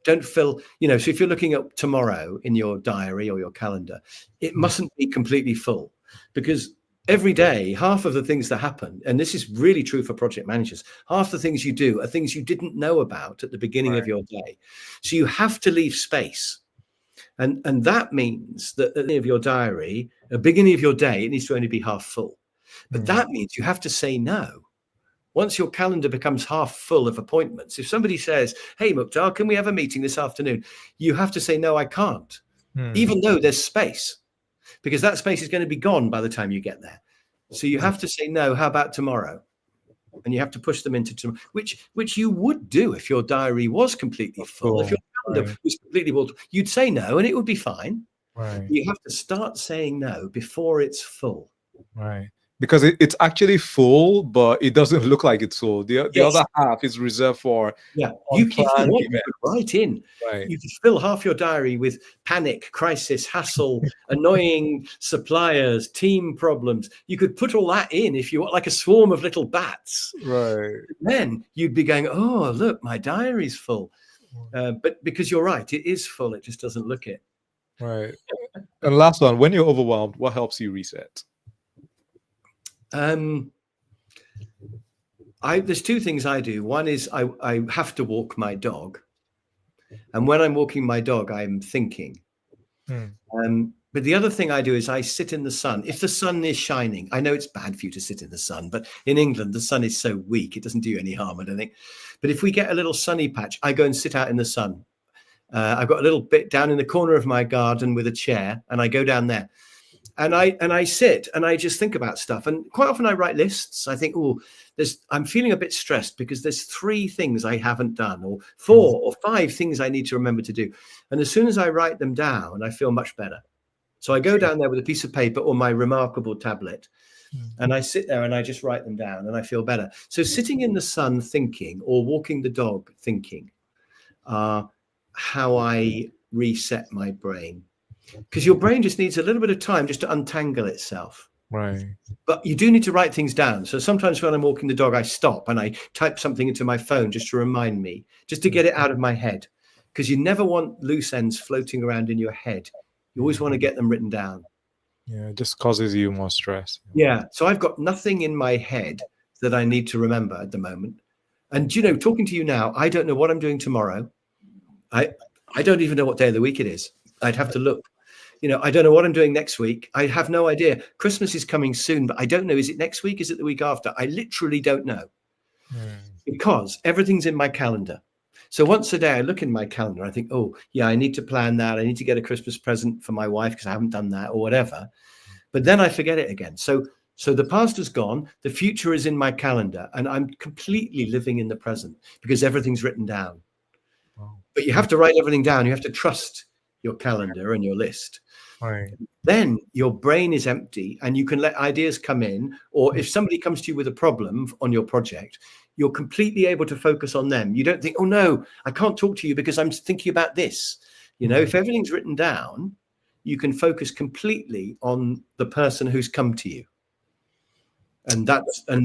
Don't fill, so if you're looking at tomorrow in your diary or your calendar, it mustn't be completely full, because every day, half of the things that happen, and this is really true for project managers, half the things you do are things you didn't know about at the beginning of your day. So you have to leave space. And that means that at the beginning of your diary, at the beginning of your day, it needs to only be half full. But that means you have to say no. Once your calendar becomes half full of appointments, if somebody says, "Hey, Mukhtar, can we have a meeting this afternoon?" You have to say, "No, I can't," even though there's space, because that space is going to be gone by the time you get there. So you have to say, "No, how about tomorrow?" And you have to push them into tomorrow, which you would do if your diary was completely full. If your calendar was completely full, you'd say no, and it would be fine. You have to start saying no before it's full. Right. Because it's actually full, but it doesn't look like it's full. The other half is reserved for you could write in. Right. You could fill half your diary with panic, crisis, hassle, annoying suppliers, team problems. You could put all that in if you want, like a swarm of little bats. Right. Then you'd be going, "Oh, look, my diary's full." But because you're right, it is full. It just doesn't look it. Right. And last one, when you're overwhelmed, what helps you reset? There's 2 things I do. One is I have to walk my dog, and when I'm walking my dog, I'm thinking. But the other thing I do is I sit in the sun. If the sun is shining, I know it's bad for you to sit in the sun, but in England the sun is so weak it doesn't do you any harm, I don't think. But if we get a little sunny patch, I go and sit out in the sun. I've got a little bit down in the corner of my garden with a chair, and I go down there. And I sit and I just think about stuff. And quite often I write lists. I think, I'm feeling a bit stressed because there's 3 things I haven't done, or 4 or 5 things I need to remember to do. And as soon as I write them down, I feel much better. So I go down there with a piece of paper or my Remarkable tablet, and I sit there and I just write them down and I feel better. So sitting in the sun thinking, or walking the dog thinking, are how I reset my brain. Because your brain just needs a little bit of time just to untangle itself. Right. But you do need to write things down. So sometimes when I'm walking the dog, I stop and I type something into my phone just to remind me, just to get it out of my head. Because you never want loose ends floating around in your head. You always want to get them written down. Yeah, it just causes you more stress. Yeah. So I've got nothing in my head that I need to remember at the moment. And, talking to you now, I don't know what I'm doing tomorrow. I don't even know what day of the week it is. I'd have to look. I don't know what I'm doing next week. I have no idea. Christmas is coming soon, but I don't know. Is it next week? Is it the week after? I literally don't know, because everything's in my calendar. So once a day I look in my calendar, I think, oh yeah, I need to plan that. I need to get a Christmas present for my wife because I haven't done that, or whatever. But then I forget it again. So So the past is gone, the future is in my calendar, and I'm completely living in the present because everything's written down. Wow. But you have to write everything down. You have to trust your calendar and your list. Right. Then your brain is empty and you can let ideas come in. Or if somebody comes to you with a problem on your project, you're completely able to focus on them. You don't think, oh no, I can't talk to you because I'm thinking about this. If everything's written down, you can focus completely on the person who's come to you. And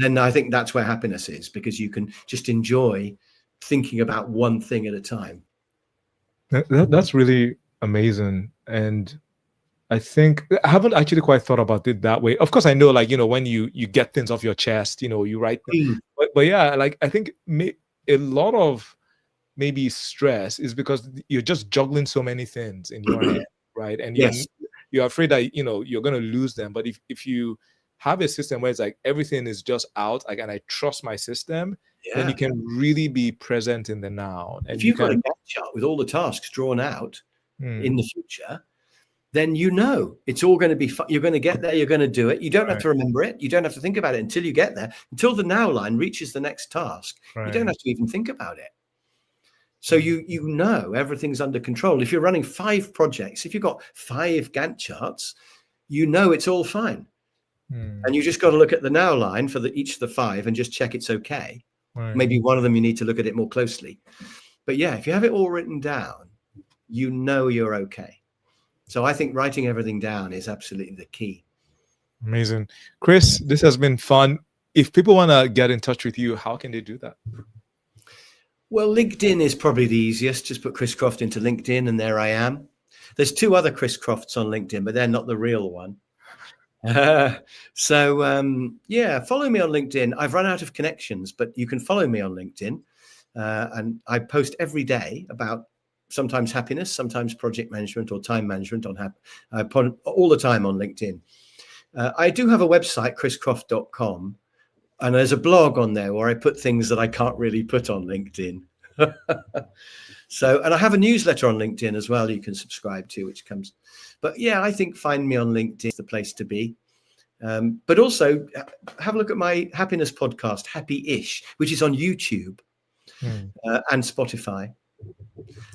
then I think that's where happiness is, because you can just enjoy thinking about one thing at a time. That's really amazing. And I think I haven't actually quite thought about it that way. Of course, I know, like, when you get things off your chest, you write them. But yeah, like, I think a lot of maybe stress is because you're just juggling so many things in your head, right? And Yes. you're afraid that, you're going to lose them. But if you have a system where it's like everything is just out, like, and I trust my system, then you can really be present in the now. And if you've got a Gantt chart with all the tasks drawn out in the future, then it's all going to be fun. You're going to get there. You're going to do it. You don't have to remember it. You don't have to think about it until you get there, until the now line reaches the next task. You don't have to even think about it. So everything's under control. If you're running 5 projects, if you've got 5 Gantt charts, it's all fine. And you just got to look at the now line for each of the 5 and just check it's okay. Maybe one of them you need to look at it more closely. But yeah, if you have it all written down, you're okay. So I think writing everything down is absolutely the key. Amazing. Chris, this has been fun. If people want to get in touch with you, how can they do that? Well, LinkedIn is probably the easiest. Just put Chris Croft into LinkedIn and there I am. There's 2 other Chris Crofts on LinkedIn, but they're not the real one. Follow me on LinkedIn. I've run out of connections, but you can follow me on LinkedIn. And I post every day about sometimes happiness, sometimes project management or time management all the time on LinkedIn. I do have a website, chriscroft.com, and there's a blog on there where I put things that I can't really put on LinkedIn. And I have a newsletter on LinkedIn as well you can subscribe to, which comes. But yeah, I think find me on LinkedIn is the place to be. But also have a look at my happiness podcast, Happy-ish, which is on YouTube and Spotify.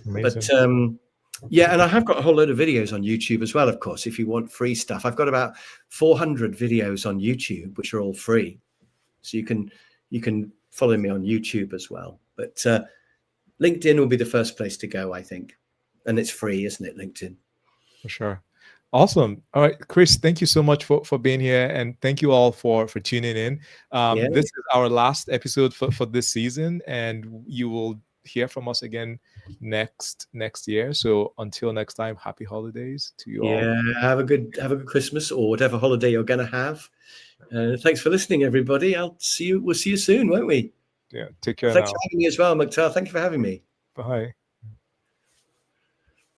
Amazing. But and I have got a whole load of videos on YouTube as well, of course, if you want free stuff. I've got about 400 videos on YouTube, which are all free. So you can follow me on YouTube as well. But LinkedIn will be the first place to go, I think. And it's free, isn't it, LinkedIn? For sure. Awesome. All right, Chris, thank you so much for being here. And thank you all for tuning in. This is our last episode for this season, and you will hear from us again next year. So until next time, happy holidays to you all. Yeah, have a good Christmas or whatever holiday you're going to have. Thanks for listening, everybody. We'll see you soon, won't we? Yeah, take care. Thanks for having me as well, Mukhtar. Thank you for having me. Bye.